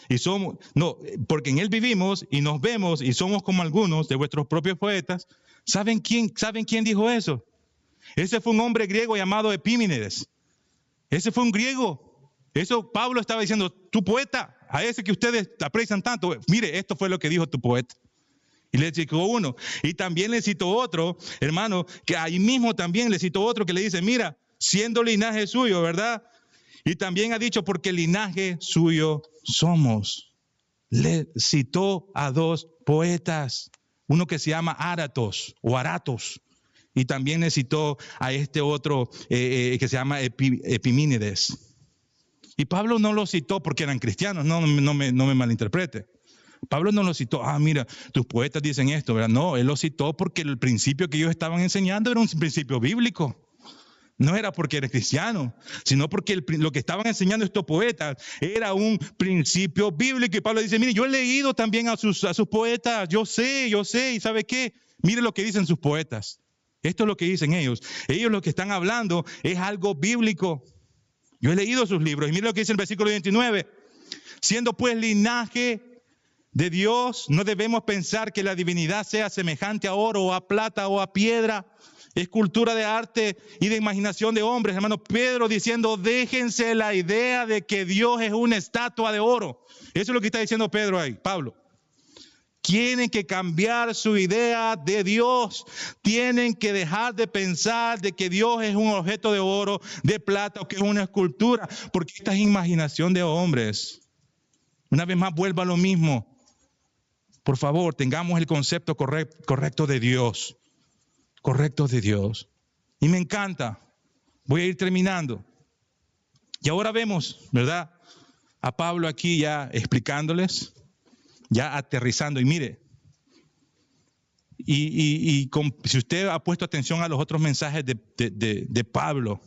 porque en él vivimos y nos vemos y somos como algunos de vuestros propios poetas. ¿Saben quién dijo eso? Ese fue un hombre griego llamado Epimenides. Ese fue un griego. Eso Pablo estaba diciendo, tu poeta, a ese que ustedes aprecian tanto, mire, esto fue lo que dijo tu poeta. Y le citó uno. Y también le citó otro, hermano, que ahí mismo también le citó otro que le dice, mira, siendo linaje suyo, ¿verdad? Y también ha dicho, porque linaje suyo somos. Le citó a 2 poetas, uno que se llama Aratos o Aratos, y también le citó a este otro que se llama Epimenides. Y Pablo no lo citó porque eran cristianos, no me malinterprete. Pablo no lo citó, mira, tus poetas dicen esto, ¿verdad? No, él lo citó porque el principio que ellos estaban enseñando era un principio bíblico. No era porque era cristiano, sino porque lo que estaban enseñando estos poetas era un principio bíblico. Y Pablo dice, mire, yo he leído también a sus poetas, yo sé, ¿y sabe qué? Mire lo que dicen sus poetas. Esto es lo que dicen ellos. Ellos lo que están hablando es algo bíblico. Yo he leído sus libros y mire lo que dice el versículo 29. Siendo pues linaje de Dios, no debemos pensar que la divinidad sea semejante a oro o a plata o a piedra, escultura de arte y de imaginación de hombres. Hermano Pedro diciendo, déjense la idea de que Dios es una estatua de oro. Eso es lo que está diciendo Pablo. Tienen que cambiar su idea de Dios. Tienen que dejar de pensar de que Dios es un objeto de oro, de plata o que es una escultura, porque esta es imaginación de hombres. Una vez más vuelva a lo mismo. Por favor, tengamos el concepto correcto de Dios. Correcto de Dios. Y me encanta. Voy a ir terminando. Y ahora vemos, ¿verdad? A Pablo aquí ya explicándoles, ya aterrizando. Y mire, si usted ha puesto atención a los otros mensajes de Pablo,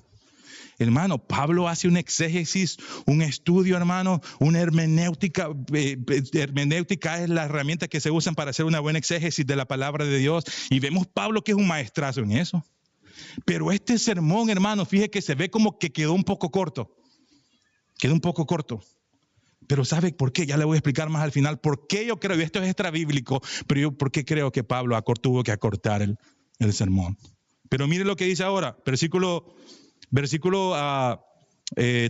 hermano, Pablo hace un exégesis, un estudio, hermano, una hermenéutica. Hermenéutica es la herramienta que se usan para hacer una buena exégesis de la palabra de Dios. Y vemos Pablo que es un maestrazo en eso. Pero este sermón, hermano, fíjese que se ve como que quedó un poco corto. Quedó un poco corto. Pero ¿sabe por qué? Ya le voy a explicar más al final. ¿Por qué yo creo? Y esto es extra bíblico, pero yo ¿por qué creo que Pablo tuvo que acortar el sermón? Pero mire lo que dice ahora, versículo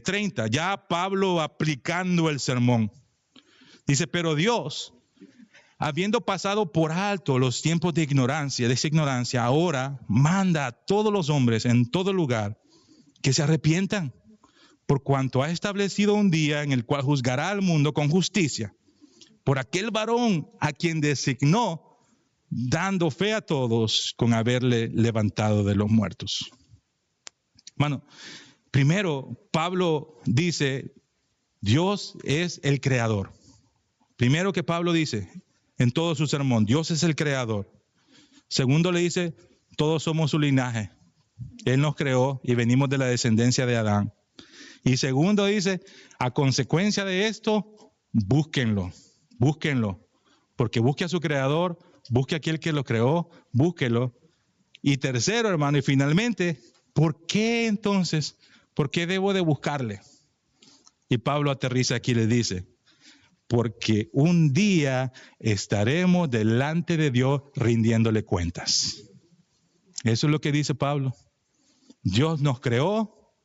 30, ya Pablo aplicando el sermón. Dice, pero Dios, habiendo pasado por alto los tiempos de esa ignorancia, ahora manda a todos los hombres en todo lugar que se arrepientan, por cuanto ha establecido un día en el cual juzgará al mundo con justicia, por aquel varón a quien designó, dando fe a todos con haberle levantado de los muertos. Bueno, primero, Pablo dice, Dios es el creador. Primero que Pablo dice en todo su sermón, Dios es el creador. Segundo le dice, todos somos su linaje. Él nos creó y venimos de la descendencia de Adán. Y segundo dice, a consecuencia de esto, búsquenlo, porque busque a su creador, busque a aquel que lo creó, búsquelo. Y tercero, hermano, y finalmente, ¿por qué entonces? ¿Por qué debo de buscarle? Y Pablo aterriza aquí y le dice, porque un día estaremos delante de Dios rindiéndole cuentas. Eso es lo que dice Pablo. Dios nos creó,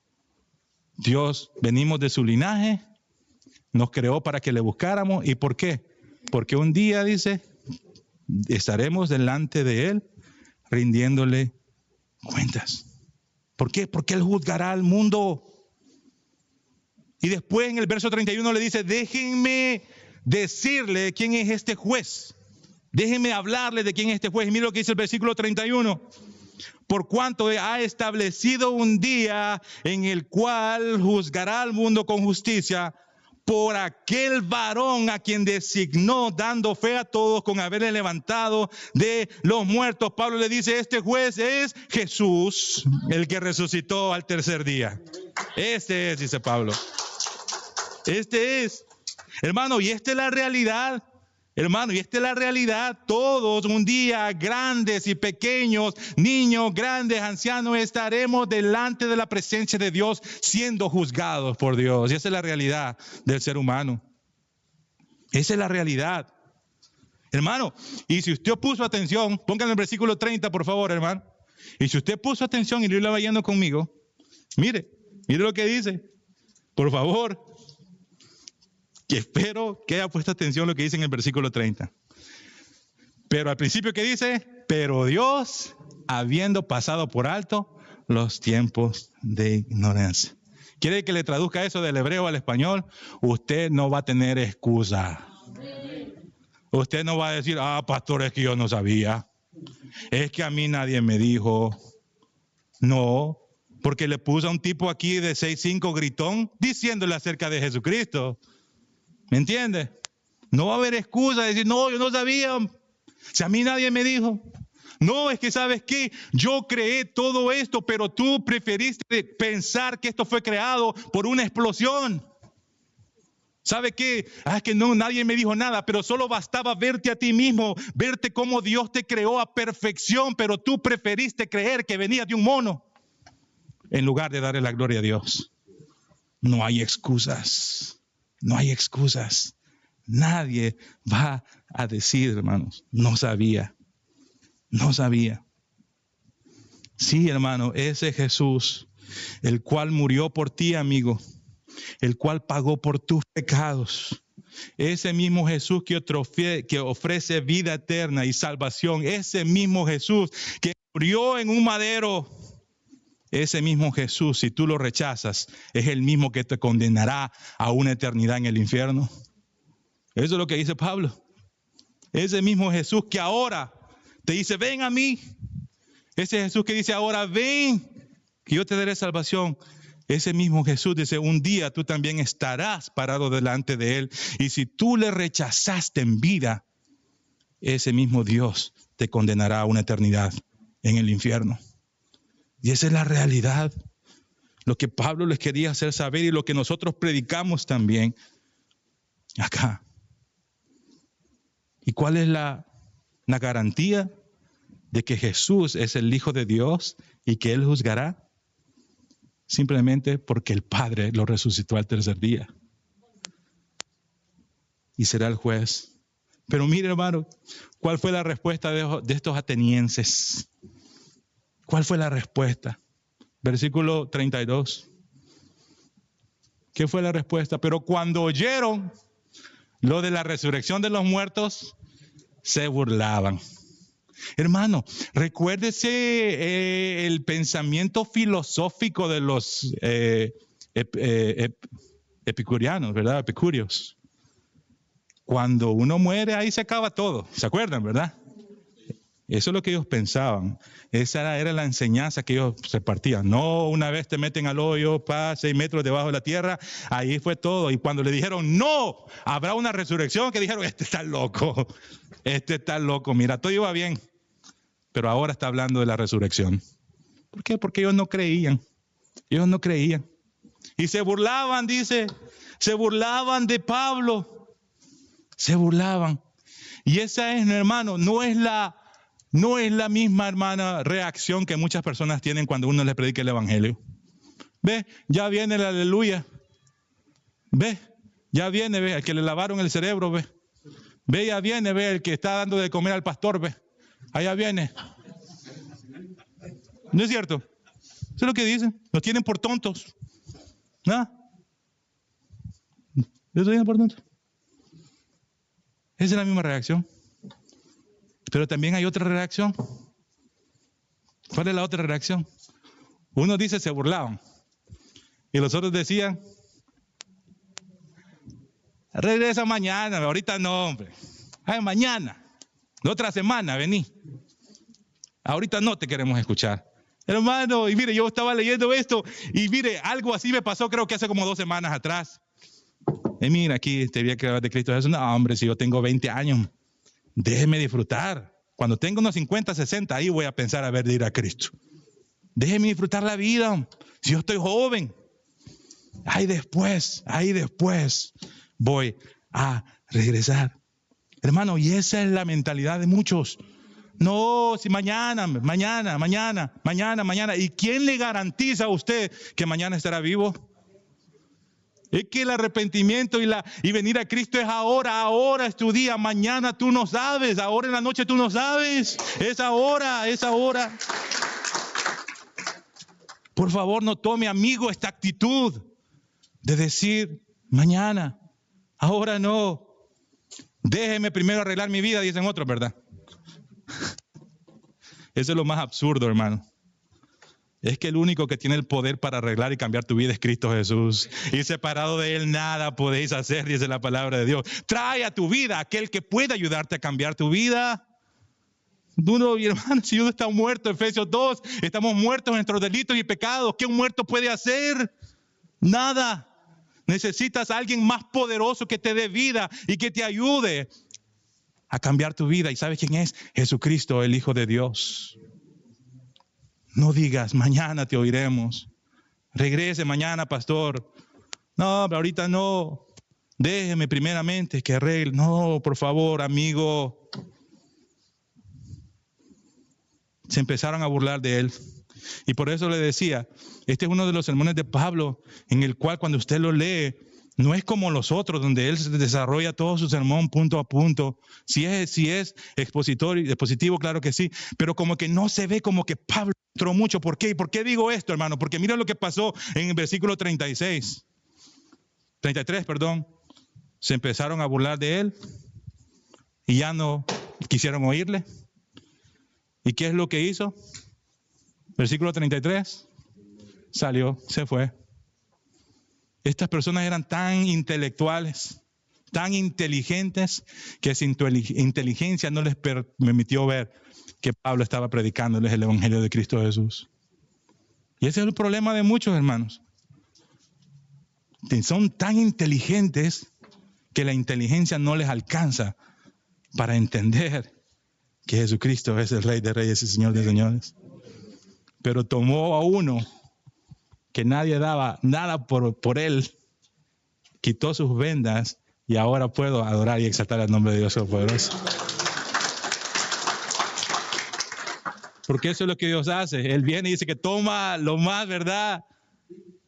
Dios venimos de su linaje, nos creó para que le buscáramos. ¿Y por qué? Porque un día, dice, estaremos delante de Él rindiéndole cuentas. ¿Por qué? Porque Él juzgará al mundo. Y después en el verso 31 le dice, déjenme decirle quién es este juez. Déjenme hablarle de quién es este juez. Y mira lo que dice el versículo 31. Por cuanto ha establecido un día en el cual juzgará al mundo con justicia por aquel varón a quien designó, dando fe a todos con haberle levantado de los muertos. Pablo le dice, este juez es Jesús, el que resucitó al tercer día. Este es, dice Pablo. Este es, hermano, y esta es la realidad. Hermano, y esta es la realidad. Todos un día, grandes y pequeños, niños, grandes, ancianos, estaremos delante de la presencia de Dios siendo juzgados por Dios. Y esa es la realidad del ser humano. Esa es la realidad. Hermano, y si usted puso atención, pongan el versículo 30, por favor, hermano. Y si usted puso atención y lo iba leyendo conmigo, mire lo que dice. Por favor. Que espero que haya puesto atención a lo que dice en el versículo 30. Pero al principio que dice, pero Dios, habiendo pasado por alto los tiempos de ignorancia. ¿Quiere que le traduzca eso del hebreo al español? Usted no va a tener excusa. Usted no va a decir, pastor, es que yo no sabía. Es que a mí nadie me dijo. No, porque le puso a un tipo aquí de 6'5" gritón diciéndole acerca de Jesucristo. ¿Me entiende? No va a haber excusa de decir, no, yo no sabía. Si a mí nadie me dijo. No, es que ¿sabes qué? Yo creé todo esto, pero tú preferiste pensar que esto fue creado por una explosión. ¿Sabe qué? Es que no, nadie me dijo nada, pero solo bastaba verte a ti mismo, verte cómo Dios te creó a perfección, pero tú preferiste creer que venía de un mono en lugar de darle la gloria a Dios. No hay excusas. No hay excusas. Nadie va a decir, hermanos, no sabía. No sabía. Sí, hermano, ese Jesús, el cual murió por ti, amigo, el cual pagó por tus pecados. Ese mismo Jesús que ofrece vida eterna y salvación. Ese mismo Jesús que murió en un madero. Ese mismo Jesús, si tú lo rechazas, es el mismo que te condenará a una eternidad en el infierno. Eso es lo que dice Pablo. Ese mismo Jesús que ahora te dice, ven a mí. Ese Jesús que dice ahora, ven, que yo te daré salvación. Ese mismo Jesús dice, un día tú también estarás parado delante de Él. Y si tú le rechazaste en vida, ese mismo Dios te condenará a una eternidad en el infierno. Y esa es la realidad, lo que Pablo les quería hacer saber y lo que nosotros predicamos también acá. ¿Y cuál es la garantía de que Jesús es el Hijo de Dios y que Él juzgará? Simplemente porque el Padre lo resucitó al tercer día. Y será el juez. Pero mire, hermano, ¿cuál fue la respuesta de estos atenienses? ¿Cuál fue la respuesta? Versículo 32. ¿Qué fue la respuesta? Pero cuando oyeron lo de la resurrección de los muertos, se burlaban. Hermano, recuérdese el pensamiento filosófico de los epicureanos, ¿verdad? Epicúreos. Cuando uno muere, ahí se acaba todo. ¿Se acuerdan, verdad? Eso es lo que ellos pensaban. Esa era la enseñanza que ellos repartían. No, una vez te meten al hoyo, 6 metros debajo de la tierra, ahí fue todo. Y cuando le dijeron, no, habrá una resurrección, que dijeron, este está loco, mira, todo iba bien. Pero ahora está hablando de la resurrección. ¿Por qué? Porque ellos no creían. Y se burlaban, dice, se burlaban de Pablo. Se burlaban. Y esa es, hermano, no es la misma, hermana, reacción que muchas personas tienen cuando uno les predica el evangelio. ¿Ve? Ya viene el aleluya. ¿Ve? Ya viene, ve, el que le lavaron el cerebro, ve. Ve, ya viene, ve, el que está dando de comer al pastor, ve. Allá viene. ¿No es cierto? Eso es lo que dicen. Nos tienen por tontos. ¿No? ¿Los tienen por tontos? Esa es la misma reacción. Pero también hay otra reacción. ¿Cuál es la otra reacción? Uno dice se burlaban. Y los otros decían, regresa mañana, ahorita no, hombre. Ay, mañana, la otra semana, vení. Ahorita no te queremos escuchar. Hermano, y mire, yo estaba leyendo esto y mire, algo así me pasó creo que hace como 2 semanas atrás. Y mira, aquí te voy a creer de Cristo Jesús. No, hombre, si yo tengo 20 años, déjeme disfrutar. Cuando tengo unos 50, 60, ahí voy a pensar a ver de ir a Cristo. Déjeme disfrutar la vida. Si yo estoy joven, ahí después voy a regresar. Hermano, y esa es la mentalidad de muchos. No, si mañana. ¿Y quién le garantiza a usted que mañana estará vivo? Es que el arrepentimiento y venir a Cristo es ahora es tu día. Mañana tú no sabes, ahora en la noche tú no sabes. Es ahora. Por favor, no tome, amigo, esta actitud de decir mañana, ahora no. Déjeme primero arreglar mi vida, dicen otros, ¿verdad? Eso es lo más absurdo, hermano. Es que el único que tiene el poder para arreglar y cambiar tu vida es Cristo Jesús. Y separado de Él nada podéis hacer, dice la palabra de Dios. Trae a tu vida aquel que pueda ayudarte a cambiar tu vida. Uno, mi hermano, si uno está muerto, Efesios 2, estamos muertos en nuestros delitos y pecados. ¿Qué un muerto puede hacer? Nada. Necesitas a alguien más poderoso que te dé vida y que te ayude a cambiar tu vida. ¿Y sabes quién es? Jesucristo, el Hijo de Dios. No digas, mañana te oiremos. Regrese mañana, pastor. No, pero ahorita no. Déjeme primeramente que arregle. No, por favor, amigo. Se empezaron a burlar de él. Y por eso le decía, este es uno de los sermones de Pablo, en el cual cuando usted lo lee, no es como los otros, donde él desarrolla todo su sermón punto a punto. Si es expositivo, claro que sí, pero como que no se ve como que Pablo entró mucho. ¿Por qué? ¿Y por qué digo esto, hermano? Porque mira lo que pasó en el versículo 33, se empezaron a burlar de él y ya no quisieron oírle. ¿Y qué es lo que hizo? Versículo 33, salió, se fue. Estas personas eran tan intelectuales, tan inteligentes, que su inteligencia no les permitió ver que Pablo estaba predicándoles el Evangelio de Cristo Jesús. Y ese es el problema de muchos hermanos. Son tan inteligentes que la inteligencia no les alcanza para entender que Jesucristo es el Rey de Reyes y Señor de Señores. Pero tomó a uno que nadie daba nada por él, quitó sus vendas y ahora puedo adorar y exaltar el nombre de Dios Todopoderoso. Porque eso es lo que Dios hace. Él viene y dice que toma lo más, ¿verdad?,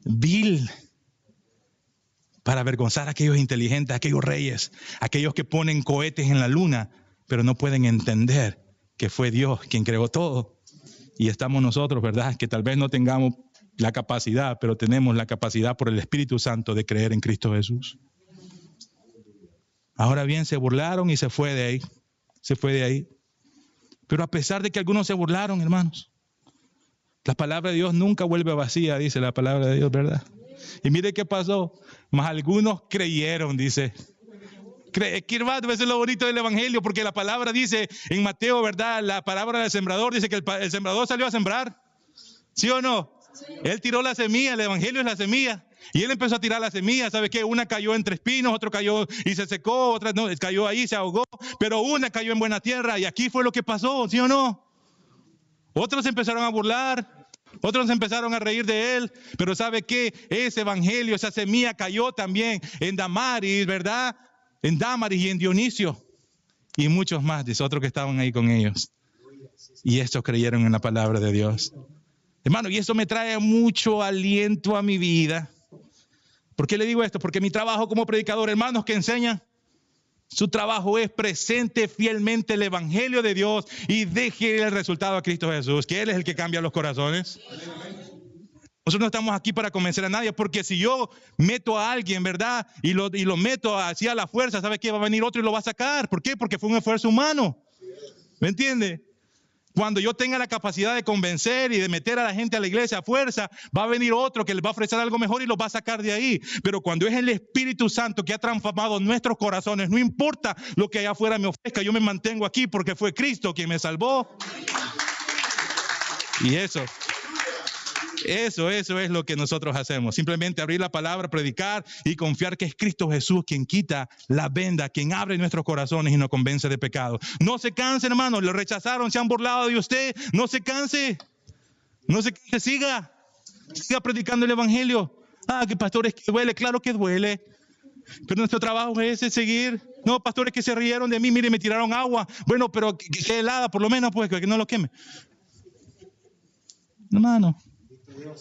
vil, para avergonzar a aquellos inteligentes, a aquellos reyes, a aquellos que ponen cohetes en la luna, pero no pueden entender que fue Dios quien creó todo. Y estamos nosotros, ¿verdad?, que tal vez no tengamos la capacidad, pero tenemos la capacidad por el Espíritu Santo de creer en Cristo Jesús. Ahora bien, se burlaron y se fue de ahí. Pero a pesar de que algunos se burlaron, hermanos, la palabra de Dios nunca vuelve vacía, dice la palabra de Dios, ¿verdad? Y mire qué pasó. Mas algunos creyeron, dice. Eso es lo bonito del Evangelio, porque la palabra dice en Mateo, ¿verdad? La palabra del sembrador dice que el sembrador salió a sembrar. ¿Sí o no? Sí. Él tiró la semilla, el Evangelio es la semilla. Y él empezó a tirar la semilla. ¿Sabe qué? Una cayó entre espinos, otro cayó y se secó, otra no, cayó ahí, se ahogó. Pero una cayó en buena tierra y aquí fue lo que pasó, ¿sí o no? Otros empezaron a burlar. Otros empezaron a reír de él, pero ¿sabe qué? Ese evangelio, esa semilla cayó también en Damaris, ¿verdad? En Damaris y en Dionisio y muchos más, dice otros que estaban ahí con ellos. Y estos creyeron en la palabra de Dios. Hermano, y eso me trae mucho aliento a mi vida, ¿Por qué le digo esto? Porque mi trabajo como predicador, hermanos que enseñan, su trabajo es presente fielmente el evangelio de Dios y deje el resultado a Cristo Jesús, que Él es el que cambia los corazones. Nosotros no estamos aquí para convencer a nadie, porque si yo meto a alguien, ¿verdad? Y lo meto hacia la fuerza, ¿sabe qué? Va a venir otro y lo va a sacar. ¿Por qué? Porque fue un esfuerzo humano. ¿Me entiende? Cuando yo tenga la capacidad de convencer y de meter a la gente a la iglesia a fuerza, va a venir otro que les va a ofrecer algo mejor y los va a sacar de ahí. Pero cuando es el Espíritu Santo que ha transformado nuestros corazones, no importa lo que allá afuera me ofrezca, yo me mantengo aquí porque fue Cristo quien me salvó. Y eso es lo que nosotros hacemos. Simplemente abrir la palabra, predicar y confiar que es Cristo Jesús quien quita la venda, quien abre nuestros corazones y nos convence de pecado. No se canse, hermano. Lo rechazaron, se han burlado de usted. No se canse. No se canse. Siga predicando el evangelio. Que pastores que duele. Claro que duele. Pero nuestro trabajo es ese, seguir. No, pastores que se rieron de mí. Mire, me tiraron agua. Bueno, pero que quede helada por lo menos, pues, que no lo queme. Hermano.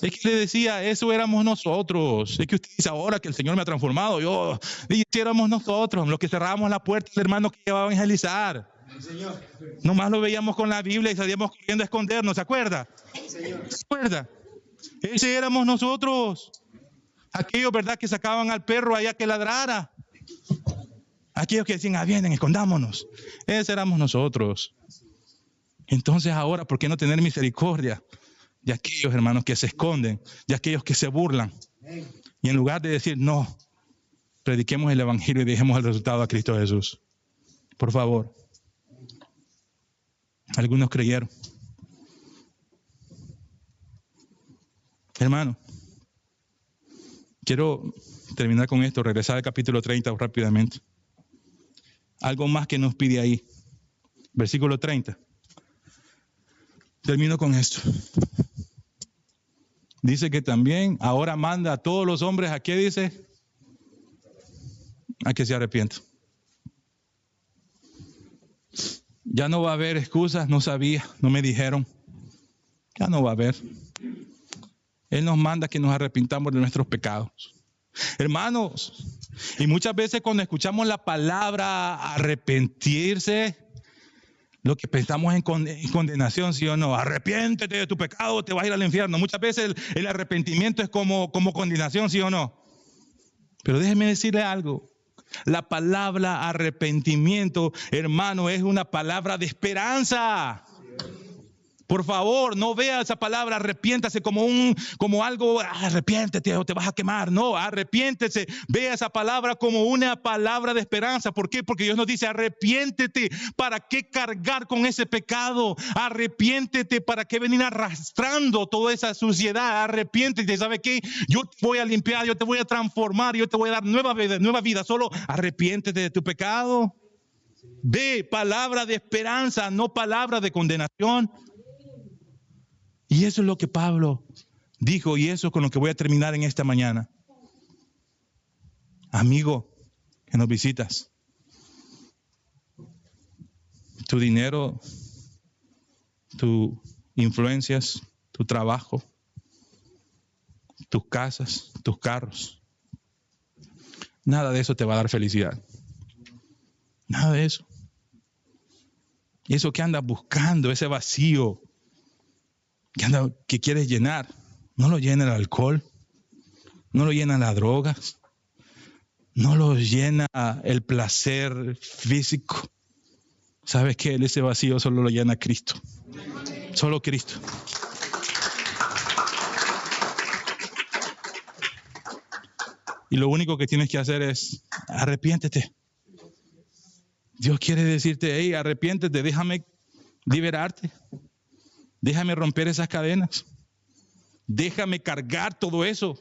Es que le decía, eso éramos nosotros. Es que usted dice ahora que el Señor me ha transformado. Y éramos nosotros los que cerrábamos la puerta al hermano que llevaba a evangelizar. Nomás lo veíamos con la Biblia y salíamos corriendo a escondernos. ¿Se acuerda? ¿Se acuerda? Ese éramos nosotros. Aquellos, ¿verdad?, que sacaban al perro allá que ladrara. Aquellos que decían, vienen, escondámonos. Ese éramos nosotros. Entonces ahora, ¿por qué no tener misericordia de aquellos hermanos que se esconden, de aquellos que se burlan? Y en lugar de decir, no, prediquemos el evangelio y dejemos el resultado a Cristo Jesús. Por favor. Algunos creyeron. Hermano, quiero terminar con esto, regresar al capítulo 30 rápidamente. Algo más que nos pide ahí. Versículo 30. Termino con esto. Dice que también ahora manda a todos los hombres, ¿a qué dice? A que se arrepientan. Ya no va a haber excusas, no sabía, no me dijeron. Ya no va a haber. Él nos manda que nos arrepintamos de nuestros pecados. Hermanos, y muchas veces cuando escuchamos la palabra arrepentirse, lo que pensamos en condenación, ¿sí o no? Arrepiéntete de tu pecado, te vas a ir al infierno. Muchas veces el arrepentimiento es como condenación, ¿sí o no? Pero déjeme decirle algo. La palabra arrepentimiento, hermano, es una palabra de esperanza. Por favor, no vea esa palabra arrepiéntase como algo, arrepiéntete o te vas a quemar. No, arrepiéntese. Vea esa palabra como una palabra de esperanza. ¿Por qué? Porque Dios nos dice arrepiéntete. ¿Para qué cargar con ese pecado? Arrepiéntete. ¿Para qué venir arrastrando toda esa suciedad? Arrepiéntete. ¿Sabe qué? Yo te voy a limpiar, yo te voy a transformar, yo te voy a dar nueva vida. Solo arrepiéntete de tu pecado. Ve, palabra de esperanza, no palabra de condenación. Y eso es lo que Pablo dijo, y eso es con lo que voy a terminar en esta mañana. Amigo que nos visitas, tu dinero, tus influencias, tu trabajo, tus casas, tus carros, nada de eso te va a dar felicidad. Nada de eso. Y eso que andas buscando, ese vacío que quieres llenar, no lo llena el alcohol, no lo llena las drogas, no lo llena el placer físico. ¿Sabes qué? Ese vacío solo lo llena Cristo. Solo Cristo. Y lo único que tienes que hacer es arrepiéntete. Dios quiere decirte, hey, arrepiéntete, déjame liberarte. Déjame romper esas cadenas. Déjame cargar todo eso.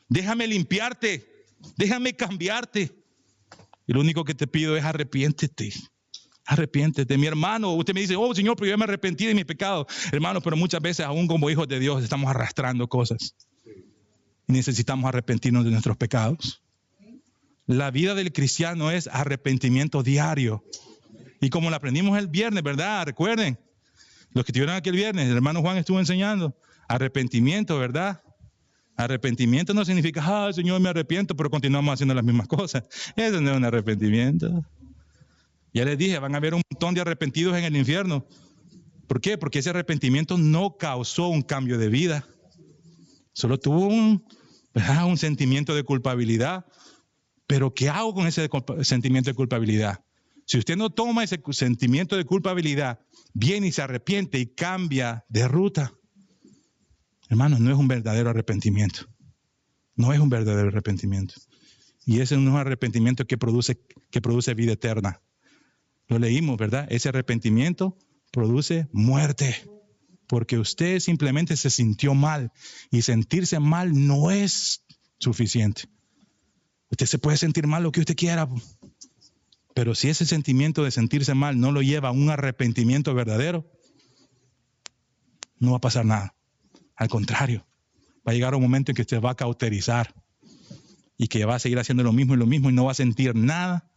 Déjame limpiarte. Déjame cambiarte. Y lo único que te pido es arrepiéntete. Arrepiéntete. Mi hermano, usted me dice, oh Señor, pero yo me arrepentí de mi pecado. Hermano, pero muchas veces aún como hijos de Dios estamos arrastrando cosas. Y necesitamos arrepentirnos de nuestros pecados. La vida del cristiano es arrepentimiento diario. Y como lo aprendimos el viernes, ¿verdad? Recuerden. Los que estuvieron aquí el viernes, el hermano Juan estuvo enseñando arrepentimiento, ¿verdad? Arrepentimiento no significa, Señor, me arrepiento, pero continuamos haciendo las mismas cosas. Eso no es un arrepentimiento. Ya les dije, van a haber un montón de arrepentidos en el infierno. ¿Por qué? Porque ese arrepentimiento no causó un cambio de vida. Solo tuvo un sentimiento de culpabilidad. Pero ¿qué hago con ese sentimiento de culpabilidad? Si usted no toma ese sentimiento de culpabilidad, viene y se arrepiente y cambia de ruta. Hermanos, no es un verdadero arrepentimiento. No es un verdadero arrepentimiento. Y ese no es un arrepentimiento que produce vida eterna. Lo leímos, ¿verdad? Ese arrepentimiento produce muerte. Porque usted simplemente se sintió mal. Y sentirse mal no es suficiente. Usted se puede sentir mal lo que usted quiera. Pero si ese sentimiento de sentirse mal no lo lleva a un arrepentimiento verdadero, no va a pasar nada. Al contrario, va a llegar un momento en que usted va a cauterizar y que va a seguir haciendo lo mismo y no va a sentir nada.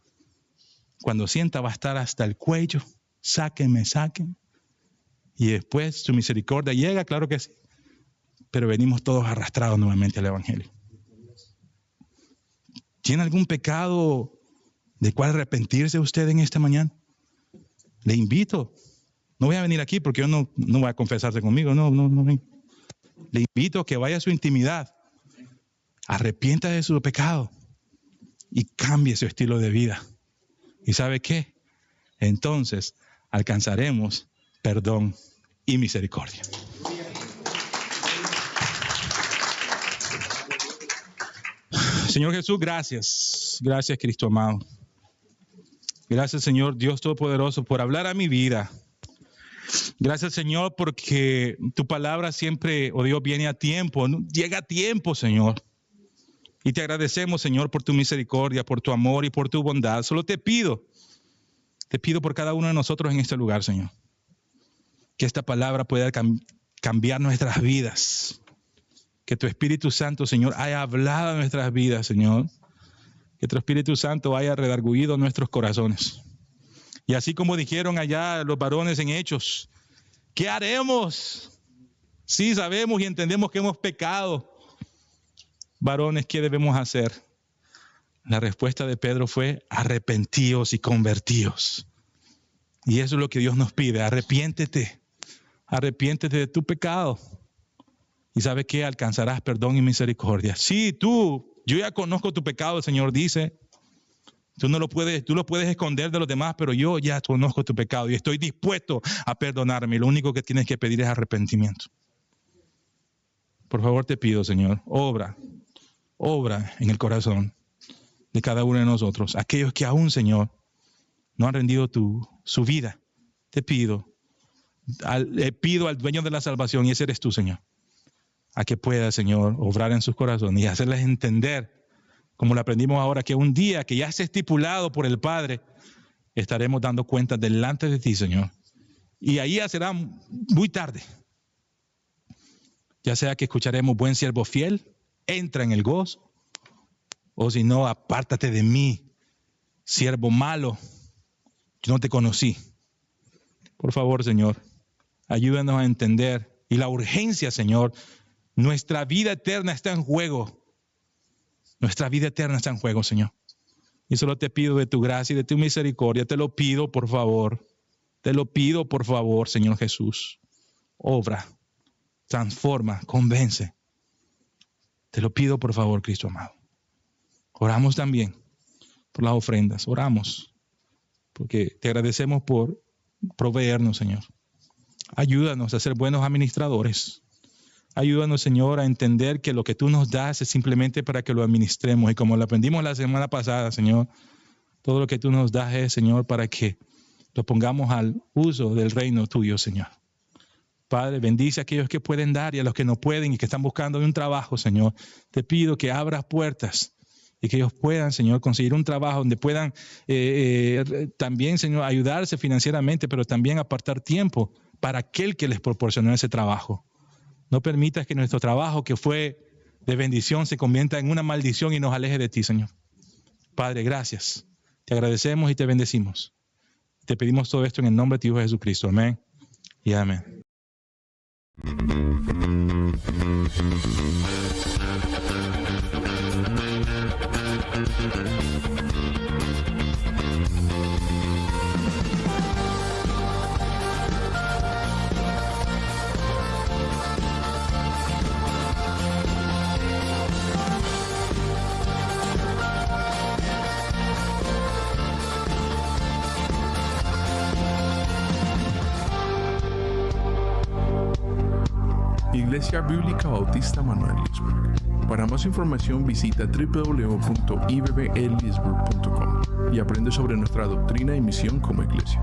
Cuando sienta va a estar hasta el cuello, sáquenme. Y después su misericordia llega, claro que sí, pero venimos todos arrastrados nuevamente al Evangelio. ¿Tiene algún pecado de cuál arrepentirse usted en esta mañana? Le invito. No voy a venir aquí porque yo no voy a confesarse conmigo. No. Le invito a que vaya a su intimidad. Arrepienta de su pecado y cambie su estilo de vida. ¿Y sabe qué? Entonces alcanzaremos perdón y misericordia. Señor Jesús, gracias. Gracias, Cristo amado. Gracias, Señor Dios Todopoderoso, por hablar a mi vida. Gracias, Señor, porque tu palabra siempre, Dios, viene a tiempo. Llega a tiempo, Señor. Y te agradecemos, Señor, por tu misericordia, por tu amor y por tu bondad. Solo te pido por cada uno de nosotros en este lugar, Señor, que esta palabra pueda cambiar nuestras vidas. Que tu Espíritu Santo, Señor, haya hablado en nuestras vidas, Señor. Que tu Espíritu Santo haya redargüido nuestros corazones. Y así como dijeron allá los varones en Hechos, ¿qué haremos? Sí, sabemos y entendemos que hemos pecado. Varones, ¿qué debemos hacer? La respuesta de Pedro fue: arrepentíos y convertíos. Y eso es lo que Dios nos pide: arrepiéntete de tu pecado. Y ¿sabe qué? Alcanzarás perdón y misericordia. Sí, yo ya conozco tu pecado, el Señor dice. Tú lo puedes esconder de los demás, pero yo ya conozco tu pecado y estoy dispuesto a perdonarme. Lo único que tienes que pedir es arrepentimiento. Por favor te pido, Señor, obra en el corazón de cada uno de nosotros. Aquellos que aún, Señor, no han rendido su vida. Le pido al dueño de la salvación, y ese eres tú, Señor, a que pueda, Señor, obrar en sus corazones y hacerles entender, como lo aprendimos ahora, que un día que ya esté estipulado por el Padre, estaremos dando cuenta delante de ti, Señor. Y ahí ya será muy tarde. Ya sea que escucharemos: buen siervo fiel, entra en el gozo. O si no, apártate de mí, siervo malo, yo no te conocí. Por favor, Señor, ayúdanos a entender. Y la urgencia, Señor, nuestra vida eterna está en juego. Nuestra vida eterna está en juego, Señor. Y solo te pido de tu gracia y de tu misericordia. Te lo pido, por favor. Te lo pido, por favor, Señor Jesús. Obra, transforma, convence. Te lo pido, por favor, Cristo amado. Oramos también por las ofrendas. Oramos porque te agradecemos por proveernos, Señor. Ayúdanos a ser buenos administradores. Ayúdanos, Señor, a entender que lo que tú nos das es simplemente para que lo administremos. Y como lo aprendimos la semana pasada, Señor, todo lo que tú nos das es, Señor, para que lo pongamos al uso del reino tuyo, Señor. Padre, bendice a aquellos que pueden dar y a los que no pueden y que están buscando un trabajo, Señor. Te pido que abras puertas y que ellos puedan, Señor, conseguir un trabajo donde puedan también, Señor, ayudarse financieramente, pero también apartar tiempo para aquel que les proporcionó ese trabajo. No permitas que nuestro trabajo, que fue de bendición, se convierta en una maldición y nos aleje de ti, Señor. Padre, gracias. Te agradecemos y te bendecimos. Te pedimos todo esto en el nombre de tu Hijo Jesucristo. Amén y amén. Iglesia Bíblica Bautista Manuel Leesburg. Para más información visita www.ibbleesburg.com y aprende sobre nuestra doctrina y misión como iglesia.